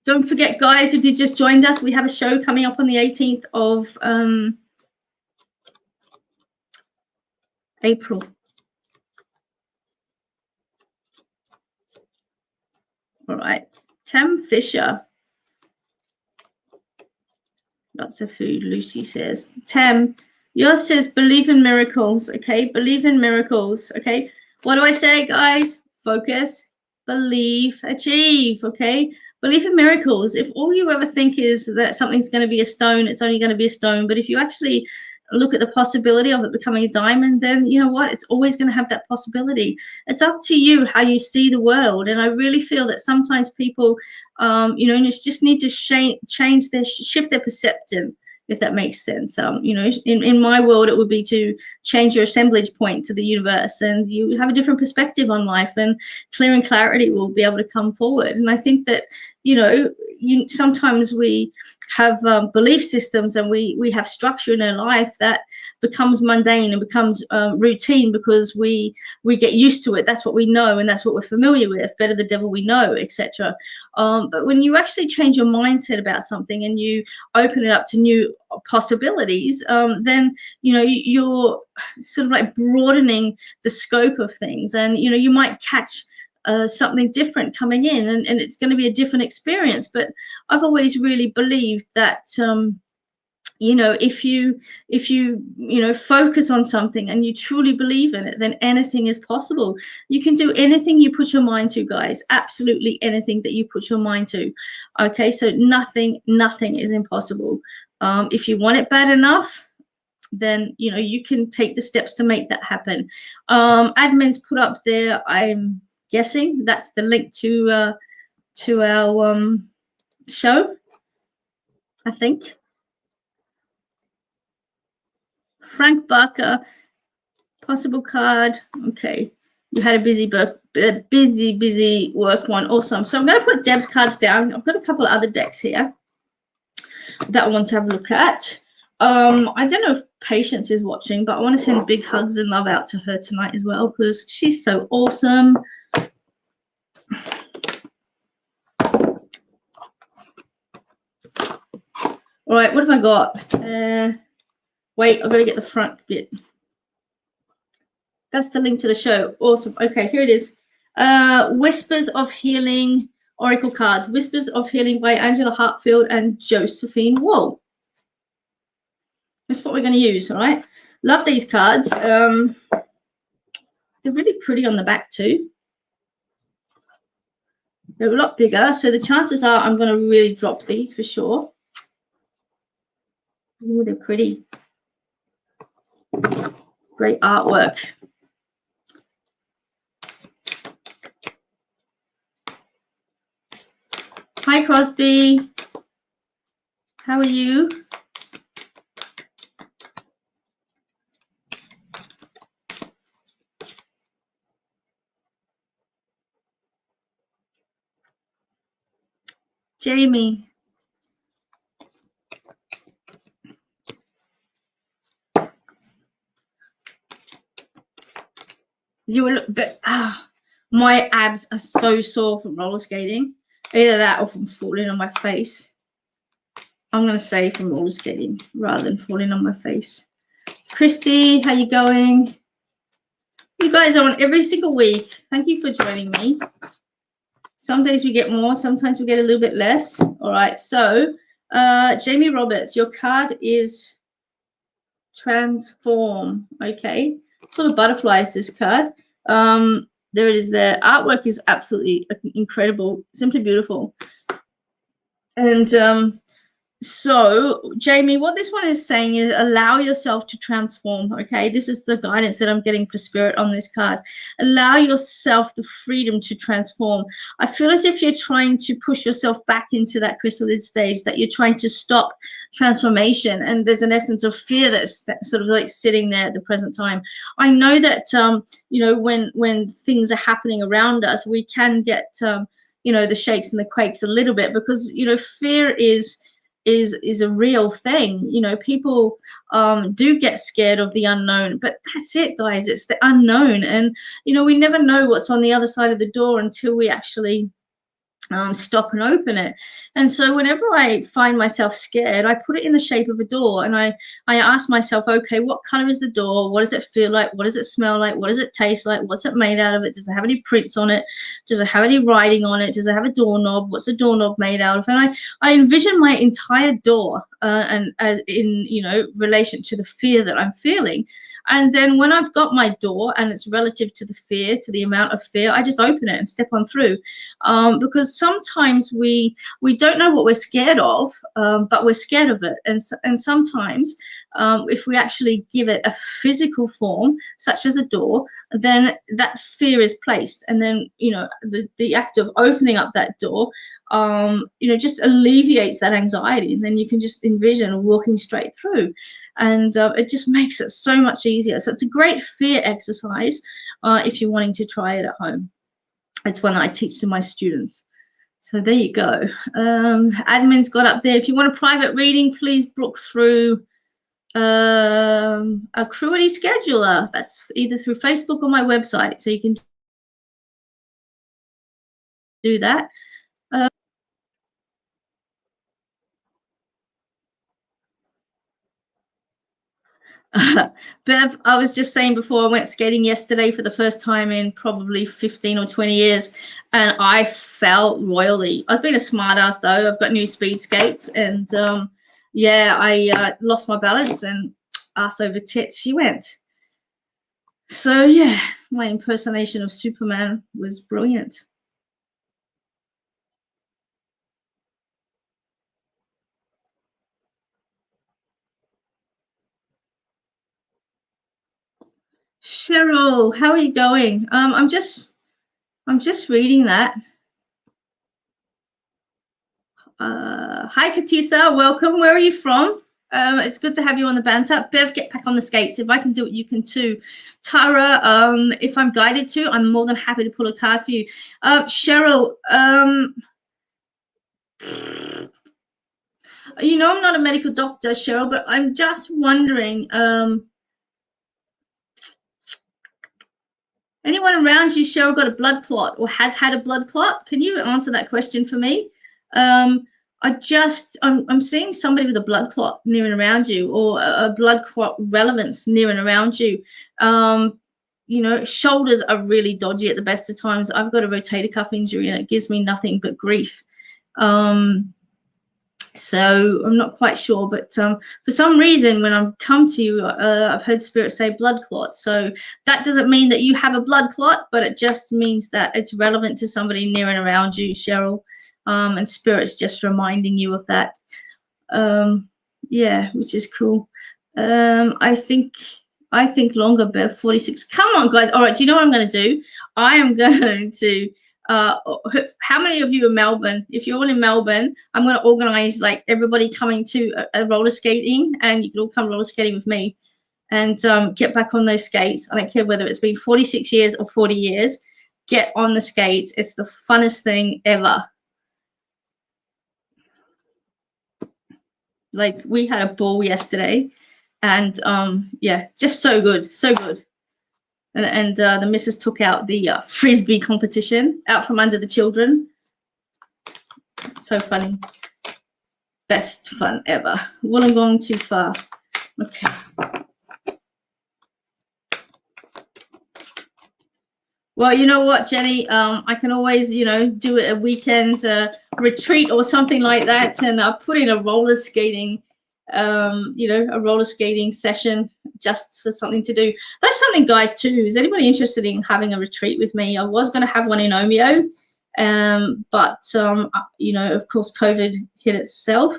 Don't forget, guys, if you just joined us, we have a show coming up on the 18th of April. All right. Tam Fisher. Lots of food, Lucy says. Tam, yours says believe in miracles, okay? Believe in miracles, okay? What do I say, guys? Focus, believe, achieve, okay? Believe in miracles. If all you ever think is that something's going to be a stone, it's only going to be a stone. But if you actually look at the possibility of it becoming a diamond, then you know what? It's always going to have that possibility. It's up to you how you see the world. And I really feel that sometimes people, you know, just need to shift their perception, if that makes sense. You know, in my world, it would be to change your assemblage point to the universe, and you have a different perspective on life, and clear and clarity will be able to come forward. And I think that, you know, sometimes we have belief systems and we have structure in our life that becomes mundane and becomes routine because we get used to it. That's what we know and that's what we're familiar with. Better the devil we know, etc. But when you actually change your mindset about something and you open it up to new possibilities, then you know you're sort of like broadening the scope of things, and you know you might catch something different coming in, and it's going to be a different experience. But I've always really believed that you know, if you focus on something and you truly believe in it, then anything is possible. You can do anything you put your mind to, guys. Absolutely anything that you put your mind to. Okay, so nothing is impossible. If you want it bad enough, then you know you can take the steps to make that happen. Admin's put up there, I'm guessing that's the link to our show, I think. Frank Barker, Possible card. Okay. You had a busy work one. Awesome. So I'm going to put Deb's cards down. I've got a couple of other decks here that I want to have a look at. I don't know if Patience is watching, but I want to send big hugs and love out to her tonight as well because she's so awesome. All right, what have I got? Wait, I've got to get the front bit. That's the link to the show. Awesome. Okay, here it is. Whispers of Healing Oracle cards. Whispers of Healing by Angela Hartfield and Josephine Wall. That's what we're going to use, all right? Love these cards. They're really pretty on the back too. They're a lot bigger, so the chances are I'm going to really drop these for sure. Ooh, they're pretty. Great artwork. Hi, Crosby. How are you? Jamie. You will look, but my abs are so sore from roller skating. Either that or from falling on my face. I'm gonna say from roller skating rather than falling on my face. Christy, how you going? You guys are on every single week. Thank you for joining me. Some days we get more, sometimes we get a little bit less. All right, so Jamie Roberts, your card is Transform. Okay, full of butterflies, this card. There it is. The artwork is absolutely incredible, simply beautiful. And so, Jamie, what this one is saying is allow yourself to transform, okay? This is the guidance that I'm getting for Spirit on this card. Allow yourself the freedom to transform. I feel as if you're trying to push yourself back into that chrysalid stage, that you're trying to stop transformation, and there's an essence of fear that's sort of like sitting there at the present time. I know that, you know, when things are happening around us, we can get, you know, the shakes and the quakes a little bit because, you know, fear is a real thing. You know, people do get scared of the unknown, but that's it, guys. It's the unknown, and you know, we never know what's on the other side of the door until we actually stop and open it. And so whenever I find myself scared, I put it in the shape of a door, and I ask myself, okay, what color is the door? What does it feel like? What does it smell like? What does it taste like? What's it made out of? It does it have any prints on it? Does it have any writing on it? Does it have a doorknob? What's the doorknob made out of? And I envision my entire door and as in, you know, relation to the fear that I'm feeling. And then when I've got my door and it's relative to the fear, to the amount of fear, I just open it and step on through. Because sometimes we don't know what we're scared of, but we're scared of it. And sometimes if we actually give it a physical form, such as a door, then that fear is placed. And then, you know, the act of opening up that door, you know, just alleviates that anxiety. And then you can just envision walking straight through. And it just makes it so much easier. So it's a great fear exercise if you're wanting to try it at home. It's one that I teach to my students. So there you go. Admin's got up there. If you want a private reading, please book through Acuity Scheduler. That's either through Facebook or my website. So you can do that. Bev, I was just saying before, I went skating yesterday for the first time in probably 15 or 20 years, and I felt royally. I was being a smart ass though. I've got new speed skates, and yeah, I lost my balance and ass over tits she went. So yeah, my impersonation of Superman was brilliant. Cheryl, how are you going? I'm just reading that. Hi, Katisa. Welcome. Where are you from? It's good to have you on the banter. Bev, get back on the skates. If I can do it, you can too. Tara, if I'm guided to, I'm more than happy to pull a card for you. Cheryl, you know I'm not a medical doctor, Cheryl, but I'm just wondering, anyone around you, Cheryl, got a blood clot or has had a blood clot? Can you answer that question for me? I'm seeing somebody with a blood clot near and around you, or a blood clot relevance near and around you. You know, shoulders are really dodgy at the best of times. I've got a rotator cuff injury and it gives me nothing but grief. So I'm not quite sure, but for some reason, when I've come to you, I've heard spirit say blood clot. So that doesn't mean that you have a blood clot, but it just means that it's relevant to somebody near and around you, Cheryl. And spirit's just reminding you of that. Yeah, which is cool. I think longer, Bev, 46. Come on, guys. All right, do you know what I'm going to do? I am going to how many of you are Melbourne? If you're all in Melbourne, I'm going to organize like everybody coming to a roller skating, and you can all come roller skating with me and get back on those skates. I don't care whether it's been 46 years or 40 years. Get on the skates. It's the funnest thing ever. Like, we had a ball yesterday, and yeah, just so good, so good. And the missus took out the frisbee competition out from under the children. So funny. Best fun ever. Wollongong too far. Okay. Well, you know what, Jenny? I can always, you know, do a weekend retreat or something like that, and put in a roller skating, you know, a roller skating session just for something to do. That's something, guys, too. Is anybody interested in having a retreat with me? I was going to have one in Omeo, but you know, of course, COVID hit itself.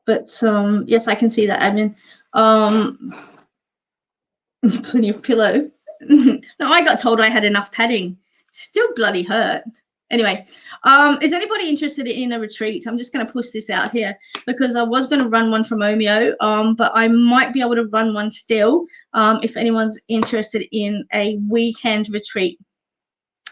But yes, I can see that, admin. Plenty of pillow. No, I got told I had enough padding. Still bloody hurt. Anyway, is anybody interested in a retreat? I'm just going to push this out here because I was going to run one from Omeo, but I might be able to run one still if anyone's interested in a weekend retreat.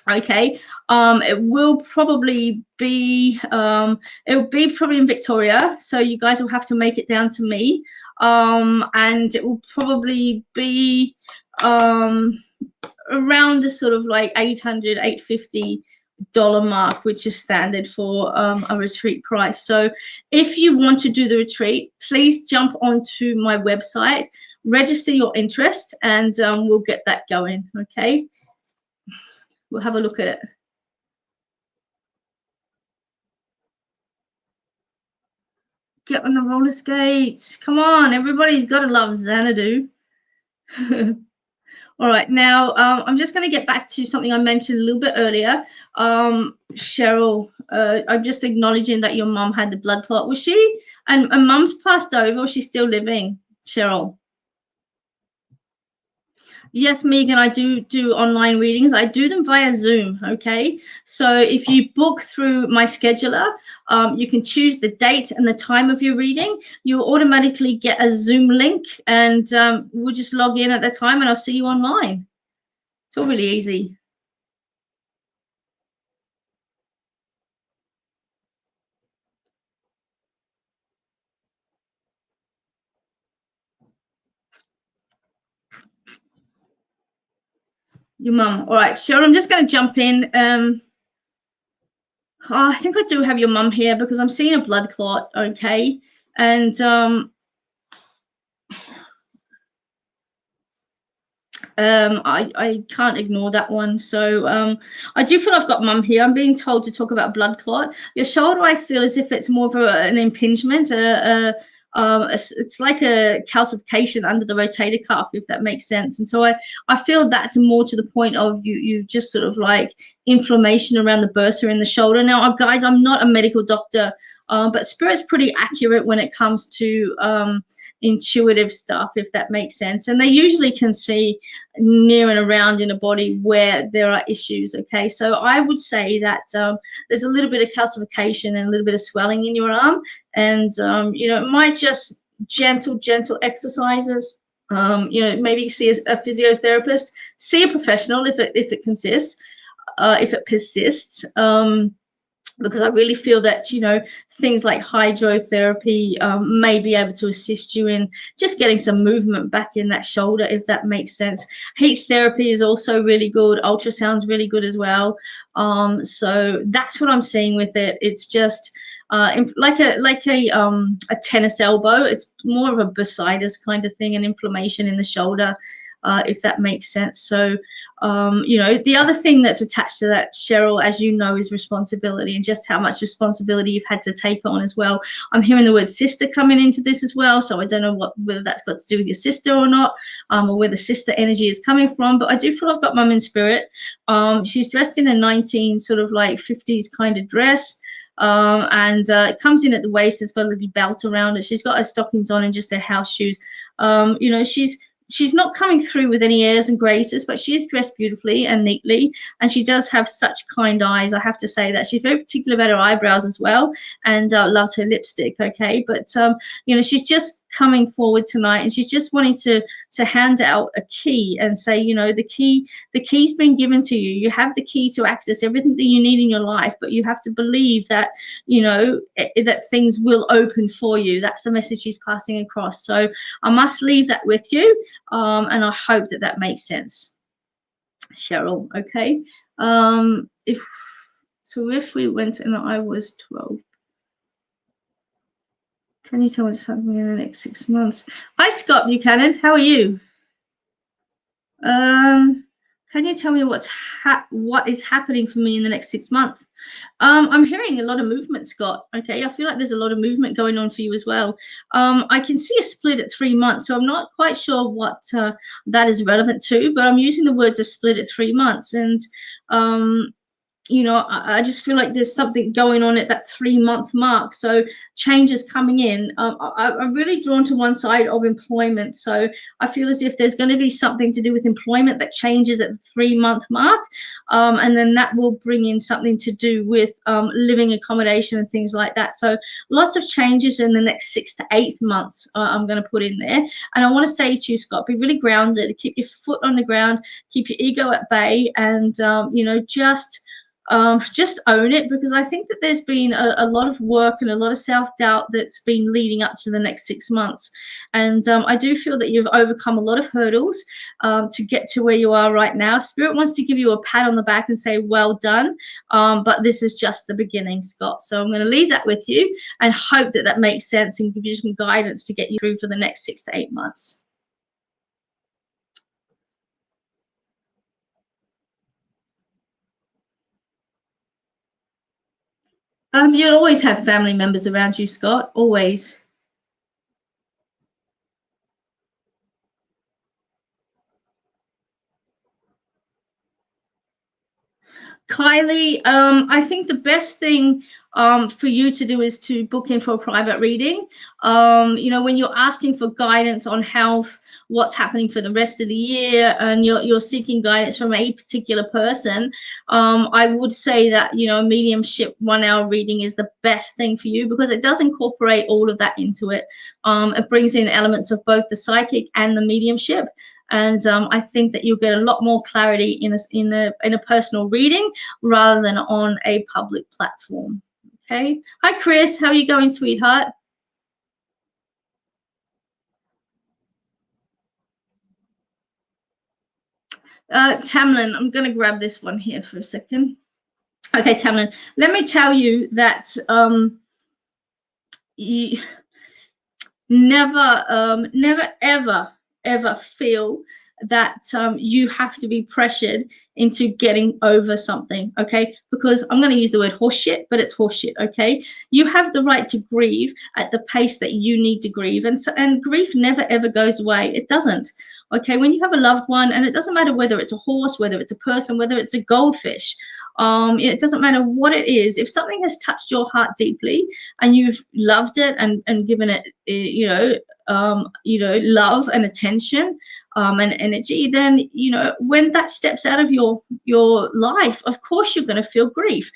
Okay, it will probably be probably in Victoria, so you guys will have to make it down to me, and it will probably be around the sort of like $800, $850 mark, which is standard for a retreat price. So if you want to do the retreat, please jump onto my website, register your interest, and we'll get that going. Okay, we'll have a look at it. Get on the roller skates. Come on, everybody's got to love Xanadu. All right, now I'm just going to get back to something I mentioned a little bit earlier. Cheryl, I'm just acknowledging that your mom had the blood clot. Was she? And mum's passed over, or she's still living, Cheryl? Yes, Megan, I do online readings. I do them via Zoom, okay? So if you book through my scheduler, you can choose the date and the time of your reading. You'll automatically get a Zoom link, and we'll just log in at the time, and I'll see you online. It's all really easy. Your mum. All right, Cheryl, I'm just going to jump in. I think I do have your mum here because I'm seeing a blood clot, okay? And I can't ignore that one. So I do feel I've got mum here. I'm being told to talk about blood clot. Your shoulder, I feel as if it's more of an impingement. It's like a calcification under the rotator cuff, if that makes sense. And so I feel that's more to the point of you just sort of like inflammation around the bursa in the shoulder. Now, guys, I'm not a medical doctor, but spirit's pretty accurate when it comes to intuitive stuff, if that makes sense. And they usually can see near and around in a body where there are issues. Okay, so I would say that there's a little bit of calcification and a little bit of swelling in your arm, and it might just gentle exercises. Maybe see a physiotherapist, see a professional if it consists, if it persists. Because I really feel that, things like hydrotherapy may be able to assist you in just getting some movement back in that shoulder, if that makes sense. Heat therapy is also really good. Ultrasound's really good as well. So that's what I'm seeing with it. It's just like a tennis elbow. It's more of a bursitis kind of thing, an inflammation in the shoulder, if that makes sense. So the other thing that's attached to that, Cheryl, as you know, is responsibility, and just how much responsibility you've had to take on as well. I'm hearing the word sister coming into this as well, so I don't know whether that's got to do with your sister or not, or where the sister energy is coming from, but I do feel I've got mum in spirit. She's dressed in a 50s kind of dress. And it comes in at the waist. It's got a little belt around it. She's got her stockings on and just her house shoes. She's not coming through with any airs and graces, but she is dressed beautifully and neatly, and she does have such kind eyes. I have to say that she's very particular about her eyebrows as well, and loves her lipstick. Okay, but she's just coming forward tonight, and she's just wanting to hand out a key and say, the key's been given to you. You have the key to access everything that you need in your life, but you have to believe that that things will open for you. That's the message she's passing across. So I must leave that with you. And I hope that makes sense, Cheryl. Okay. If we went and I was 12, can you tell me what's happening in the next 6 months? Hi, Scott Buchanan. How are you? Can you tell me what is happening for me in the next 6 months? I'm hearing a lot of movement, Scott. Okay, I feel like there's a lot of movement going on for you as well. I can see a split at 3 months, so I'm not quite sure what that is relevant to, but I'm using the words a split at 3 months, and I just feel like there's something going on at that 3 month mark. So changes coming in. I'm really drawn to one side of employment. So I feel as if there's going to be something to do with employment that changes at the 3 month mark. And then that will bring in something to do with living accommodation and things like that. So lots of changes in the next 6 to 8 months I'm going to put in there. And I want to say to you, Scott, be really grounded, keep your foot on the ground, keep your ego at bay, and, just own it, because I think that there's been a lot of work and a lot of self-doubt that's been leading up to the next 6 months. And I do feel that you've overcome a lot of hurdles to get to where you are right now. Spirit wants to give you a pat on the back and say, well done. But this is just the beginning, Scott. So I'm going to leave that with you and hope that makes sense and give you some guidance to get you through for the next 6 to 8 months. You'll always have family members around you, Scott, always. Kylie, I think the best thing for you to do is to book in for a private reading. When you're asking for guidance on health, what's happening for the rest of the year, and you're seeking guidance from a particular person, I would say that, a mediumship 1 hour reading is the best thing for you, because it does incorporate all of that into it. It brings in elements of both the psychic and the mediumship. And I think that you'll get a lot more clarity in a personal reading rather than on a public platform. Okay. Hi, Chris. How are you going, sweetheart? Tamlin, I'm going to grab this one here for a second. Okay, Tamlin, let me tell you that you never, ever feel that you have to be pressured into getting over something, okay? Because I'm going to use the word horseshit, but it's horseshit, okay? You have the right to grieve at the pace that you need to grieve, and grief never ever goes away. It doesn't. Okay, when you have a loved one, and it doesn't matter whether it's a horse, whether it's a person, whether it's a goldfish, it doesn't matter what it is. If something has touched your heart deeply and you've loved it and given it, love and attention, and energy, then when that steps out of your life, of course you're going to feel grief,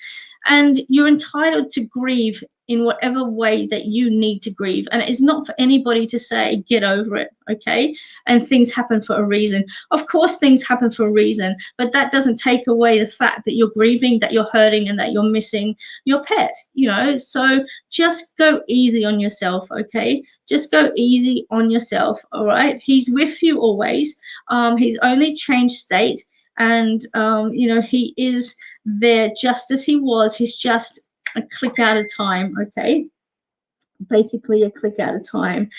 and you're entitled to grieve in whatever way that you need to grieve. And it is not for anybody to say get over it, okay? And things happen for a reason. Of course things happen for a reason, but that doesn't take away the fact that you're grieving, that you're hurting, and that you're missing your pet. So just go easy on yourself, okay? Just go easy on yourself. All right, he's with you always. He's only changed state, and he is there just as he was. He's just a click at a time, okay? Basically a click at a time.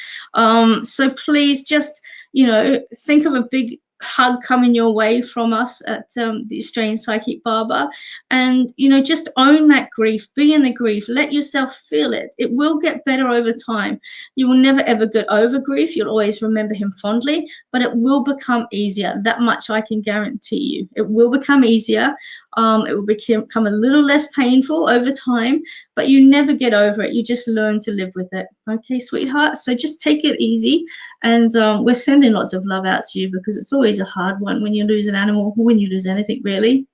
So please just think of a big hug coming your way from us at the Australian Psychic Barber, and just own that grief, be in the grief, let yourself feel it. It will get better over time. You will never ever get over grief. You'll always remember him fondly, but it will become easier. That much I can guarantee you. It will become easier. It will become a little less painful over time, but you never get over it. You just learn to live with it. Okay, sweetheart? So just take it easy. And we're sending lots of love out to you, because it's always a hard one when you lose an animal, when you lose anything, really.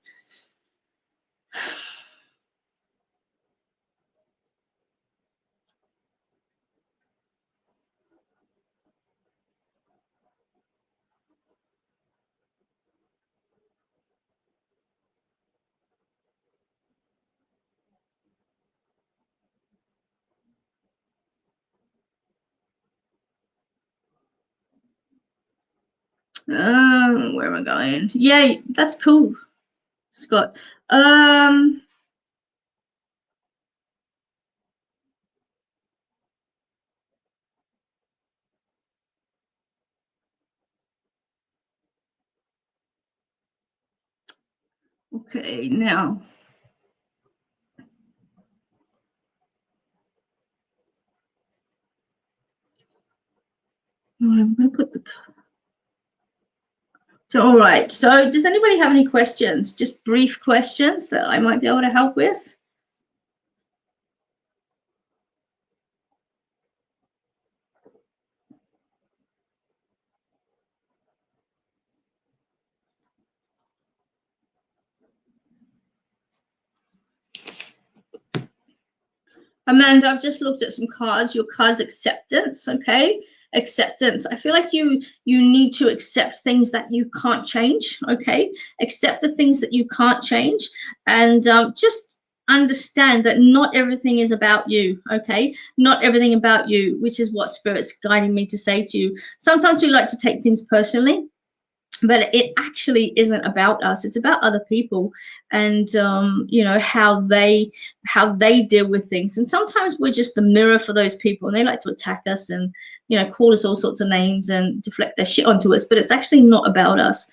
Where am I going? Yeah, that's cool, Scott. Okay, now I'm going to put the. So, all right. So, does anybody have any questions? Just brief questions that I might be able to help with? Amanda, I've just looked at some cards. Your card's acceptance, okay? Acceptance. I feel like you need to accept things that you can't change, okay? Accept the things that you can't change, and just understand that not everything is about you, okay? Not everything about you, which is what Spirit's guiding me to say to you. Sometimes we like to take things personally, but it actually isn't about us. It's about other people, and how they deal with things. And sometimes we're just the mirror for those people, and they like to attack us and call us all sorts of names and deflect their shit onto us, but it's actually not about us.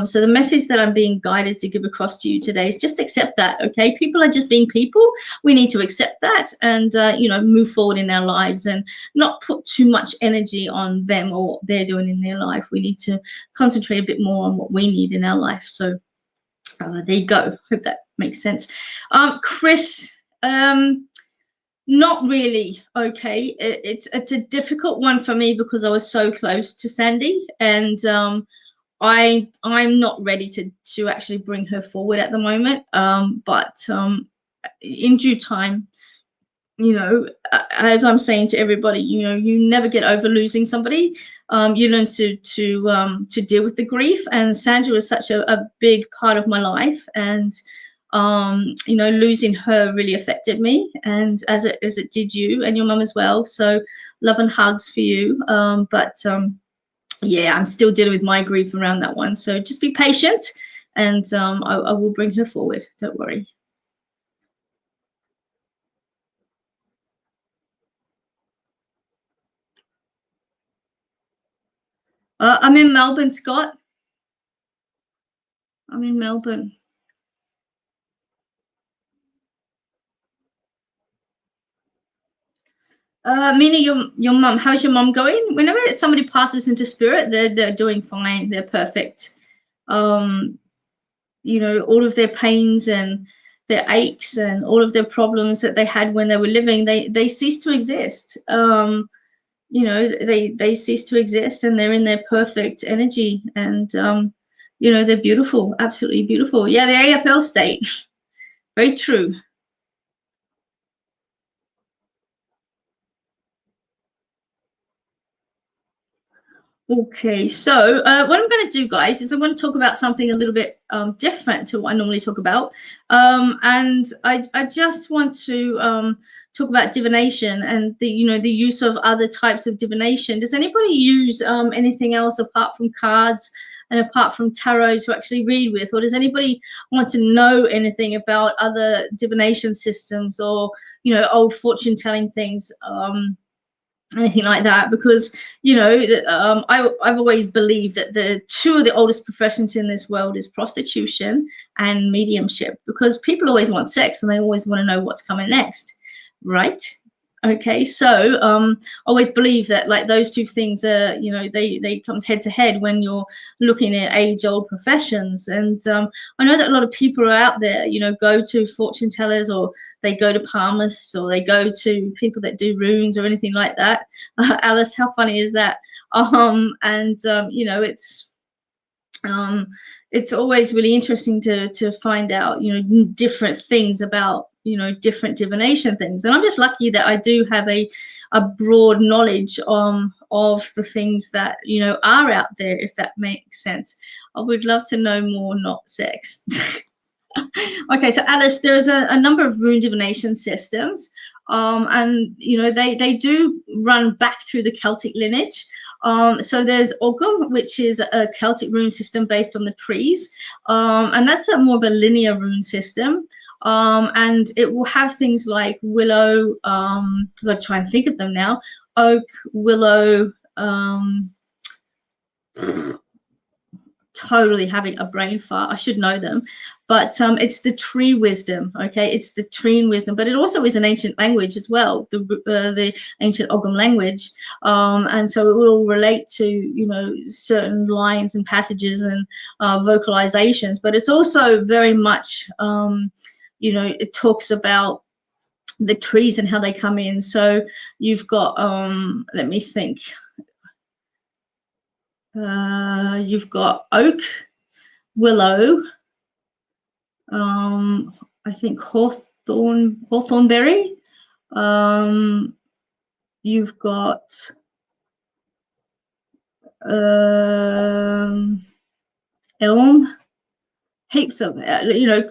So the message that I'm being guided to give across to you today is just accept that, okay? People are just being people. We need to accept that and, move forward in our lives and not put too much energy on them or what they're doing in their life. We need to concentrate a bit more on what we need in our life. So there you go. Hope that makes sense. Chris, not really. Okay. It's a difficult one for me because I was so close to Sandy, and I'm not ready to actually bring her forward at the moment. But in due time, as I'm saying to everybody, you never get over losing somebody. You learn to deal with the grief. And Sandra was such a big part of my life, and losing her really affected me, and as it did you and your mum as well. So love and hugs for you. Yeah, I'm still dealing with my grief around that one. So just be patient, and I will bring her forward. Don't worry. I'm in Melbourne, Scott. I'm in Melbourne. Meaning your mum. How's your mum going? Whenever somebody passes into spirit, they're doing fine. They're perfect. Um, all of their pains and their aches and all of their problems that they had when they were living, they cease to exist. They cease to exist, and they're in their perfect energy, and they're beautiful, absolutely beautiful. Yeah, the AFL state. Very true. Okay, so what I'm going to do, guys, is I'm going to talk about something a little bit different to what I normally talk about, and I just want to talk about divination and the use of other types of divination. Does anybody use anything else apart from cards and apart from tarot to actually read with, or does anybody want to know anything about other divination systems or old fortune telling things? Anything like that, because I've always believed that the two of the oldest professions in this world is prostitution and mediumship, because people always want sex and they always want to know what's coming next, right? Okay, so always believe that like those two things are, they come head to head when you're looking at age-old professions. And I know that a lot of people are out there, go to fortune tellers, or they go to palmists, or they go to people that do runes or anything like that. Alice, how funny is that? It's always really interesting to find out different things about different divination things, and I'm just lucky that I do have a broad knowledge of the things that are out there, if that makes sense. I would love to know more, not sex. Okay, so Alice, there's a number of rune divination systems, and they do run back through the Celtic lineage. So there's Ogham, which is a Celtic rune system based on the trees, and that's more of a linear rune system. And it will have things like willow. I'll try and think of them now: oak, willow. Totally having a brain fart. I should know them, but it's the tree wisdom. Okay, it's the tree wisdom, but it also is an ancient language as well, the ancient Ogham language, and so it will relate to certain lines and passages and vocalizations. But it's also very much it talks about the trees and how they come in. So you've got let me think. You've got oak, willow, I think hawthornberry. You've got elm, heaps of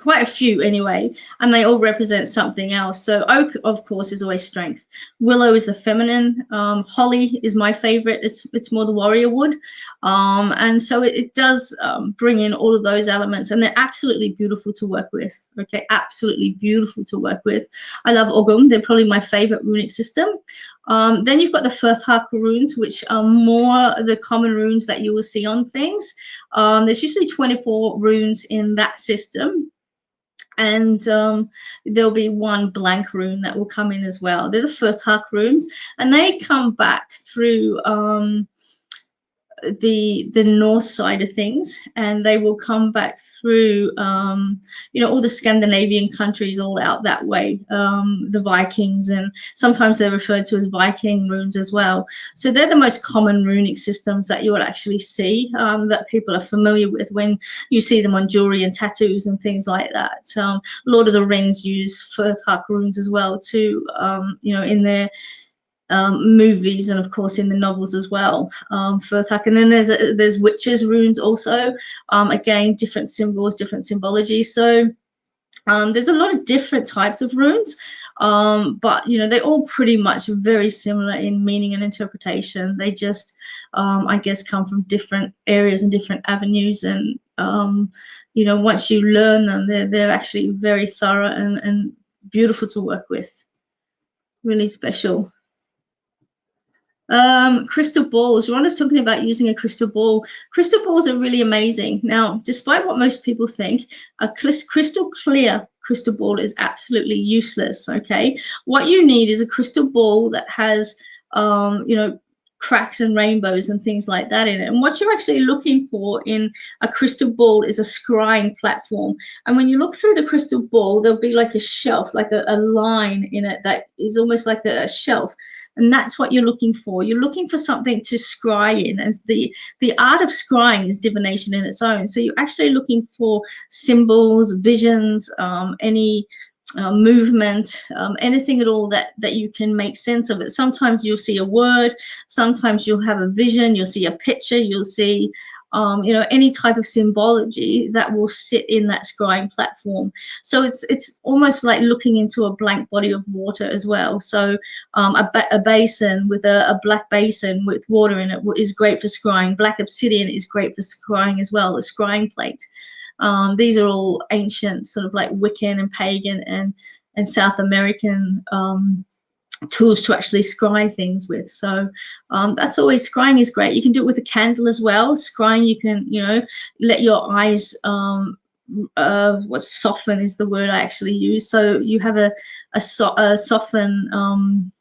quite a few anyway, and they all represent something else. So oak, of course, is always strength. Willow is the feminine. Holly is my favorite. It's more the warrior wood, and so it does bring in all of those elements, and they're absolutely beautiful to work with. Okay, absolutely beautiful to work with. I love Ogham. They're probably my favorite runic system. Then you've got the Firthak runes, which are more the common runes that you will see on things. There's usually 24 runes in that system, and there'll be one blank rune that will come in as well. They're the Firthak runes, and they come back through the north side of things, and they will come back through all the Scandinavian countries all out that way, the Vikings, and sometimes they're referred to as Viking runes as well. So they're the most common runic systems that you will actually see, that people are familiar with when you see them on jewelry and tattoos and things like that. Lord of the Rings use Firthak runes as well too, in their movies, and of course in the novels as well, Firthak. And then there's witches runes also, again, different symbols, different symbology. So there's a lot of different types of runes, but they're all pretty much very similar in meaning and interpretation. They just I guess come from different areas and different avenues, and once you learn them, they're actually very thorough and beautiful to work with, really special. Crystal balls. Rhonda's talking about using a crystal ball. Crystal balls are really amazing. Now, despite what most people think, a crystal clear crystal ball is absolutely useless. Okay, what you need is a crystal ball that has, you know, cracks and rainbows and things like that in it. And what you're actually looking for in a crystal ball is a scrying platform. And when you look through the crystal ball, there'll be like a shelf, like a line in it that is almost like a shelf, and that's what you're looking for. You're looking for something to scry in, and the art of scrying is divination in its own. So you're actually looking for symbols, visions, any movement, anything at all that you can make sense of it. Sometimes you'll see a word, sometimes you'll have a vision, you'll see a picture, you'll see you know, any type of symbology that will sit in that scrying platform. So it's almost like looking into a blank body of water as well. So a basin with a black basin with water in it is great for scrying. Black obsidian is great for scrying as well, the scrying plate. These are all ancient, sort of like Wiccan and pagan and South American tools to actually scry things with. So that's always, scrying is great. You can do it with a candle as well. Scrying, you can, you know, let your eyes what soften is the word I actually use. So you have a soften,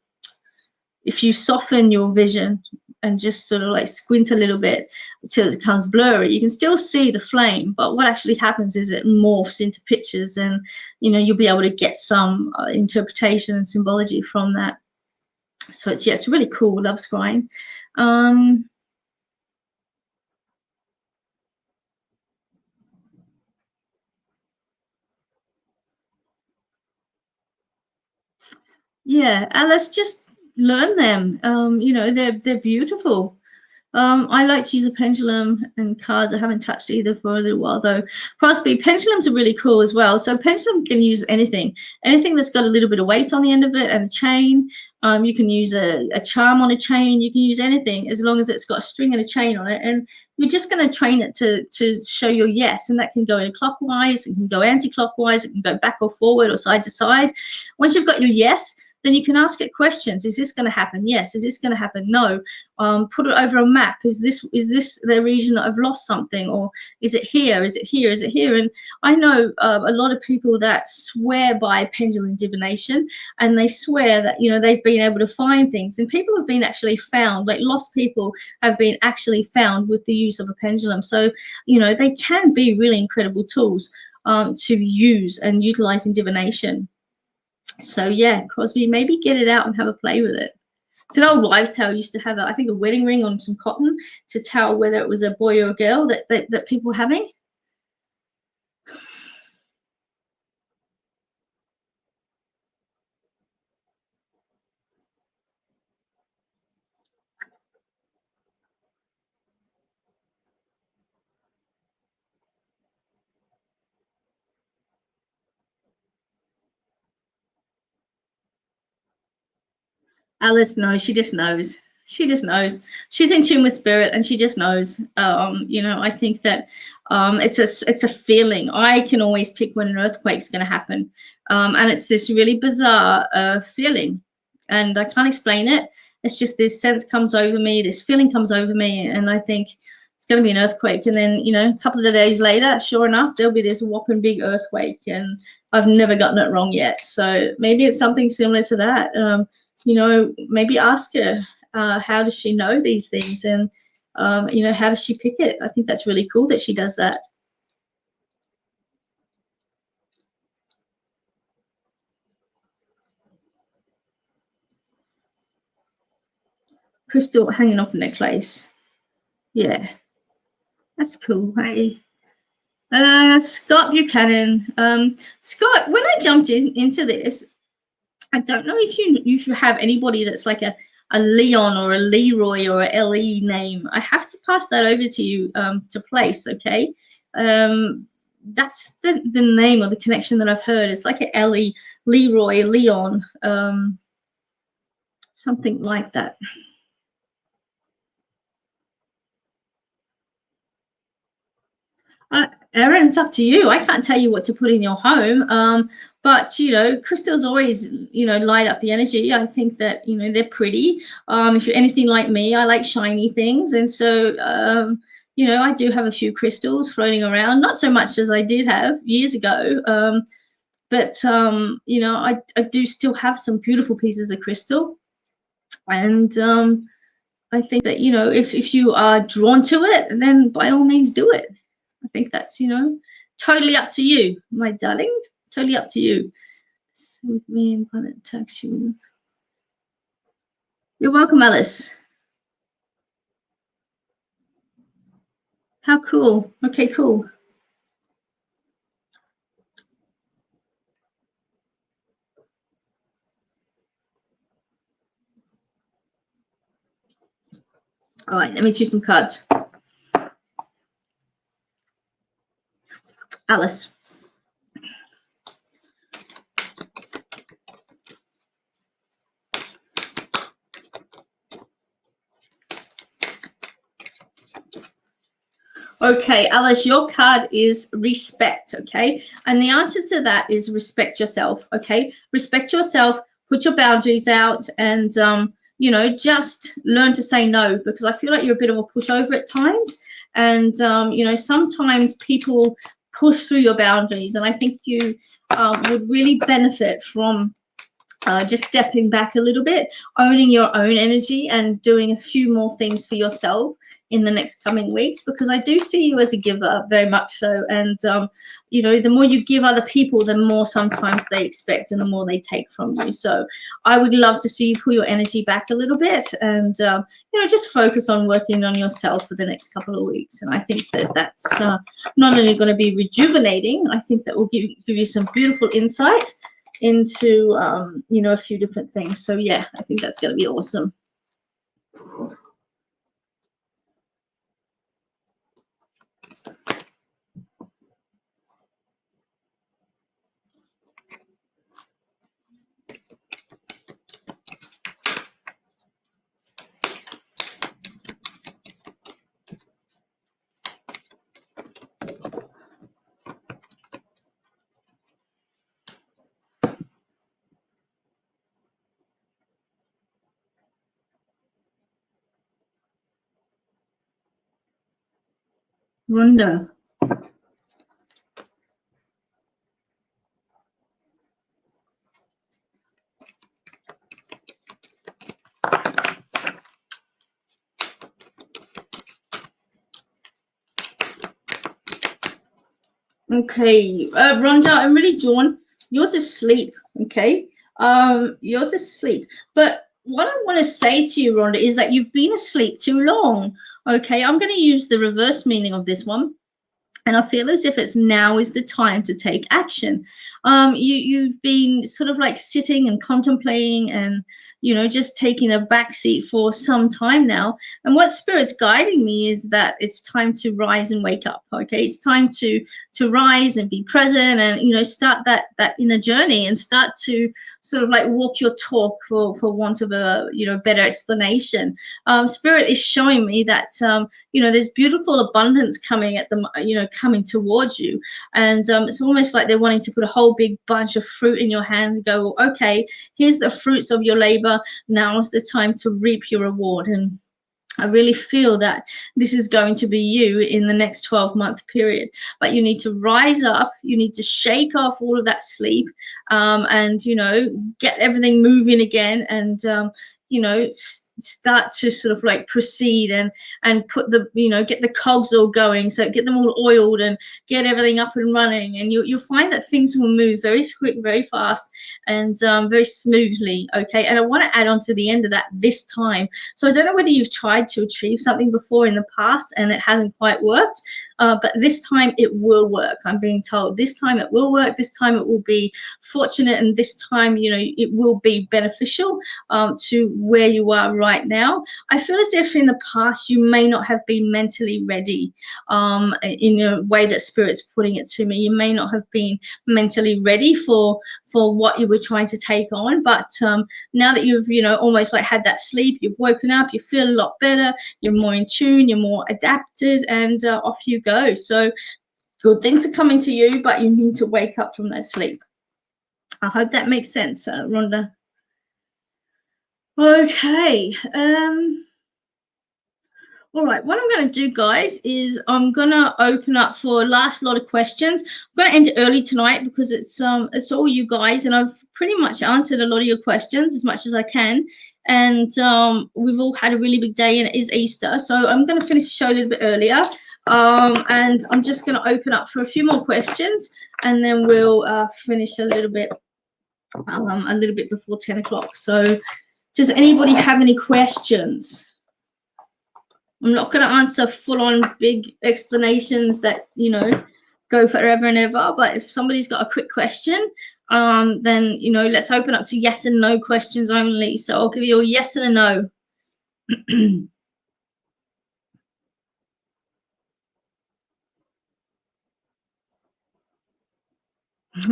if you soften your vision and just sort of like squint a little bit until it becomes blurry, you can still see the flame, but what actually happens is it morphs into pictures, and you know, you'll be able to get some interpretation and symbology from that. So it's, yeah, it's really cool. Love scrying. Yeah, and let's just learn them. You know, they're beautiful. I like to use a pendulum and cards. I haven't touched either for a little while though. Crosby, pendulums are really cool as well. So pendulum can use anything that's got a little bit of weight on the end of it, and a chain. You can use a charm on a chain. You can use anything as long as it's got a string and a chain on it. And you're just going to train it to show your yes, and that can go in clockwise, it can go anti-clockwise, it can go back or forward or side to side. Once you've got your yes, then you can ask it questions. Is this going to happen? Yes. Is this going to happen? No. Put it over a map. Is this the region that I've lost something, or is it here? Is it here? Is it here? And I know a lot of people that swear by pendulum divination, and they swear that, you know, they've been able to find things, and people have been actually found, like lost people have been actually found with the use of a pendulum. So, you know, they can be really incredible tools to use and utilize in divination. So yeah, Crosby, maybe get it out and have a play with it. It's an old wives' tale. Used to have, I think, a wedding ring on some cotton to tell whether it was a boy or a girl that people were having. Alice knows. She just knows. She just knows. She's in tune with spirit, and she just knows. You know, I think that it's a feeling. I can always pick when an earthquake's going to happen, and it's this really bizarre feeling, and I can't explain it. It's just this sense comes over me, this feeling comes over me, and I think it's going to be an earthquake. And then, you know, a couple of days later, sure enough, there'll be this whopping big earthquake, and I've never gotten it wrong yet. So maybe it's something similar to that. You know, maybe ask her, how does she know these things, and you know, how does she pick it? I think that's really cool that she does that. Crystal hanging off a necklace. Yeah, that's cool. Hey, Scott Buchanan. Scott, when I jumped into this, I don't know if you have anybody that's like a Leon or a Leroy or a LE name. I have to pass that over to you to place, okay? That's the name or the connection that I've heard. It's like a LE, Leroy, Leon, something like that. Erin, it's up to you. I can't tell you what to put in your home. But you know, crystals always, you know, light up the energy. I think that, you know, they're pretty. If you're anything like me, I like shiny things, and so you know, I do have a few crystals floating around. Not so much as I did have years ago. But you know, I do still have some beautiful pieces of crystal, and I think that, you know, if you are drawn to it, then by all means do it. I think that's, you know, totally up to you, my darling. Totally up to you. With me and planet tax you. You're welcome, Alice. How cool. Okay, cool. All right, let me choose some cards. Alice. Okay, Alice, your card is respect, okay? And the answer to that is respect yourself, okay? Respect yourself, put your boundaries out, and, you know, just learn to say no, because I feel like you're a bit of a pushover at times. And, you know, sometimes people push through your boundaries, and I think you would really benefit from just stepping back a little bit, owning your own energy, and doing a few more things for yourself in the next coming weeks, because I do see you as a giver, very much so. And you know, the more you give other people, the more sometimes they expect and the more they take from you. So I would love to see you pull your energy back a little bit, and you know, just focus on working on yourself for the next couple of weeks. And I think that that's not only going to be rejuvenating, I think that will give you some beautiful insight into you know, a few different things. So yeah, I think that's going to be awesome. Rhonda. Okay, Rhonda, I'm really drawn. You're asleep, okay? You're asleep. But what I want to say to you, Rhonda, is that you've been asleep too long. Okay, I'm going to use the reverse meaning of this one. And I feel as if it's now is the time to take action. You've been sort of like sitting and contemplating, and, you know, just taking a back seat for some time now. And what Spirit's guiding me is that it's time to rise and wake up. Okay, it's time to rise and be present, and, you know, start that inner journey, and start to sort of like walk your talk, for want of a, you know, better explanation. Spirit is showing me that you know, there's beautiful abundance coming at the, you know, coming towards you, and it's almost like they're wanting to put a whole big bunch of fruit in your hands and go, okay, here's the fruits of your labor, now is the time to reap your reward. And I really feel that this is going to be you in the next 12-month period. But you need to rise up, you need to shake off all of that sleep, and, you know, get everything moving again, and you know, start to sort of like proceed, and put the, you know, get the cogs all going, so get them all oiled and get everything up and running, and you'll find that things will move very quick, very fast, and very smoothly. Okay, and I want to add on to the end of that, this time. So I don't know whether you've tried to achieve something before in the past and it hasn't quite worked, but this time it will work. I'm being told this time it will work, this time it will be fortunate, and this time, you know, it will be beneficial to where you are right now. I feel as if in the past you may not have been mentally ready, in a way that Spirit's putting it to me. You may not have been mentally ready for what you were trying to take on, but now that you've, you know, almost like had that sleep, you've woken up, you feel a lot better, you're more in tune, you're more adapted, and off you go. So Good things are coming to you, but you need to wake up from that sleep. I hope that makes sense, Rhonda. Okay. All right, what I'm going to do, guys, is I'm going to open up for a last lot of questions. I'm going to end it early tonight because it's all you guys, and I've pretty much answered a lot of your questions as much as I can. And we've all had a really big day, and it is Easter, so I'm going to finish the show a little bit earlier. And I'm just going to open up for a few more questions, and then we'll finish a little bit before 10 o'clock. So, does anybody have any questions? I'm not going to answer full-on big explanations that, you know, go forever and ever. But if somebody's got a quick question, then, you know, let's open up to yes and no questions only. So I'll give you a yes and a no.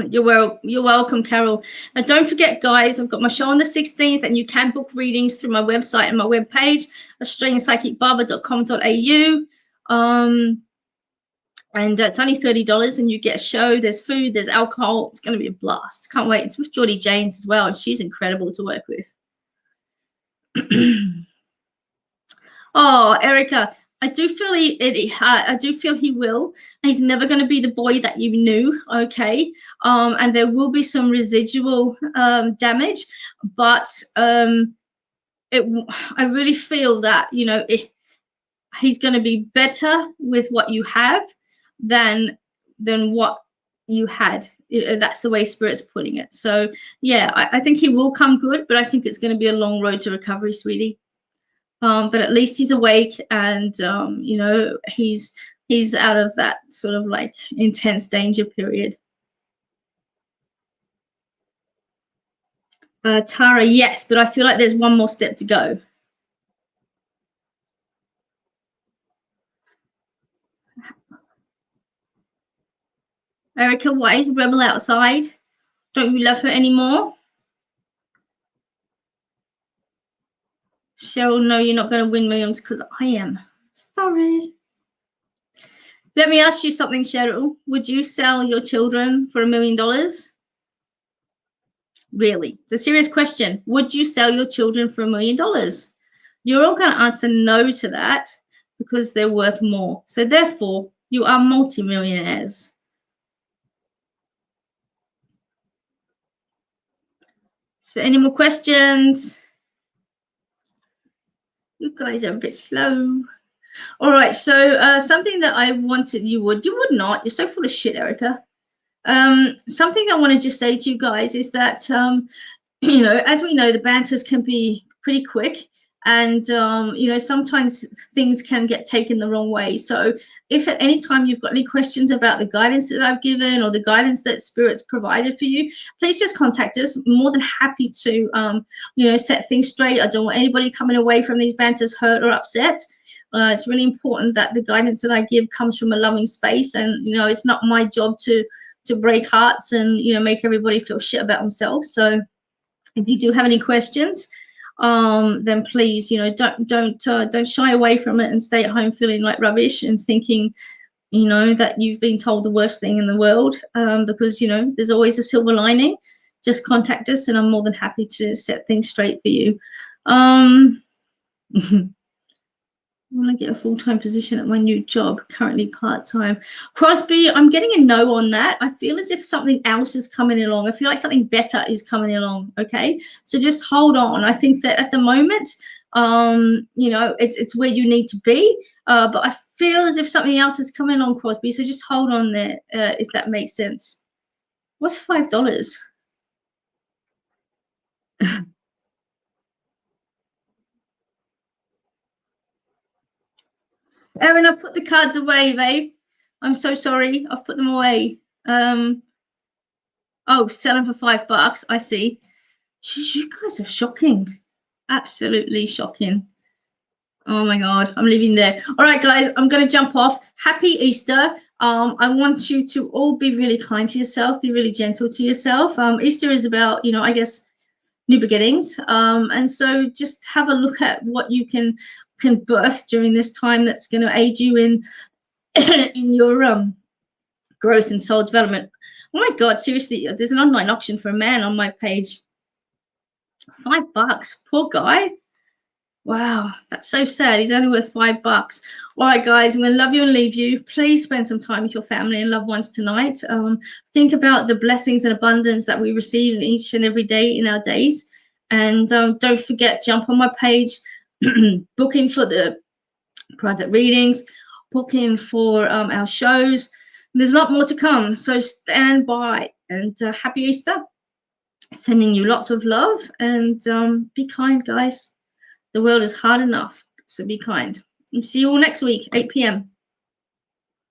You're welcome, Carol. Now, don't forget, guys, I've got my show on the 16th, and you can book readings through my website and my webpage, AustralianPsychicBarber.com.au. And it's only $30, and you get a show. There's food, there's alcohol. It's going to be a blast. Can't wait. It's with Geordie Janes as well, and she's incredible to work with. Oh, Erica, I do feel I do feel he will. He's never going to be the boy that you knew, okay? And there will be some residual damage, but I really feel that, you know, he's going to be better with what you have than what you had. That's the way Spirit's putting it. So yeah, I think he will come good, but I think it's going to be a long road to recovery, sweetie. But at least he's awake, and you know, he's out of that sort of like intense danger period. Tara, yes, but I feel like there's one more step to go. Erica, why is Rebel outside? Don't you love her anymore? Cheryl, no, you're not going to win millions because I am. Sorry. Let me ask you something, Cheryl. Would you sell your children for $1 million? Really? It's a serious question. Would you sell your children for $1 million? You're all going to answer no to that because they're worth more. So therefore, you are multimillionaires. So any more questions? You guys are a bit slow. All right, so something that I wanted you would not. You're so full of shit, Erica. Something I want to just say to you guys is that, you know, as we know, the banters can be pretty quick, and, you know, sometimes things can get taken the wrong way. So if at any time you've got any questions about the guidance that I've given or the guidance that Spirit's provided for you, please just contact us. I'm more than happy to, you know, set things straight. I don't want anybody coming away from these banters hurt or upset. It's really important that the guidance that I give comes from a loving space, and, you know, it's not my job to break hearts and, you know, make everybody feel shit about themselves. So if you do have any questions, then please, you know, don't shy away from it and stay at home feeling like rubbish and thinking, you know, that you've been told the worst thing in the world, because, you know, there's always a silver lining. Just contact us, and I'm more than happy to set things straight for you. I want to get a full-time position at my new job, currently part-time. Crosby, I'm getting a no on that. I feel as if something else is coming along. I feel like something better is coming along, okay? So just hold on. I think that at the moment, you know, it's where you need to be, but I feel as if something else is coming along, Crosby, so just hold on there, if that makes sense. What's $5? Erin, I've put the cards away, babe. I'm so sorry. I've put them away. Oh, sell them for $5. I see. You guys are shocking. Absolutely shocking. Oh my God, I'm leaving there. All right, guys, I'm going to jump off. Happy Easter. I want you to all be really kind to yourself, be really gentle to yourself. Easter is about, you know, I guess, new beginnings. And so just have a look at what you can birth during this time that's going to aid you in in your growth and soul development. Oh my God, seriously, there's an online auction for a man on my page. $5, poor guy. Wow, that's so sad. He's only worth $5. All right, guys, I'm going to love you and leave you. Please spend some time with your family and loved ones tonight. Think about the blessings and abundance that we receive each and every day in our days. And don't forget, jump on my page, booking for the private readings, booking for our shows. There's a lot more to come, so stand by. And happy Easter. Sending you lots of love, and be kind, guys. The world is hard enough, so be kind. And see you all next week, 8 p.m.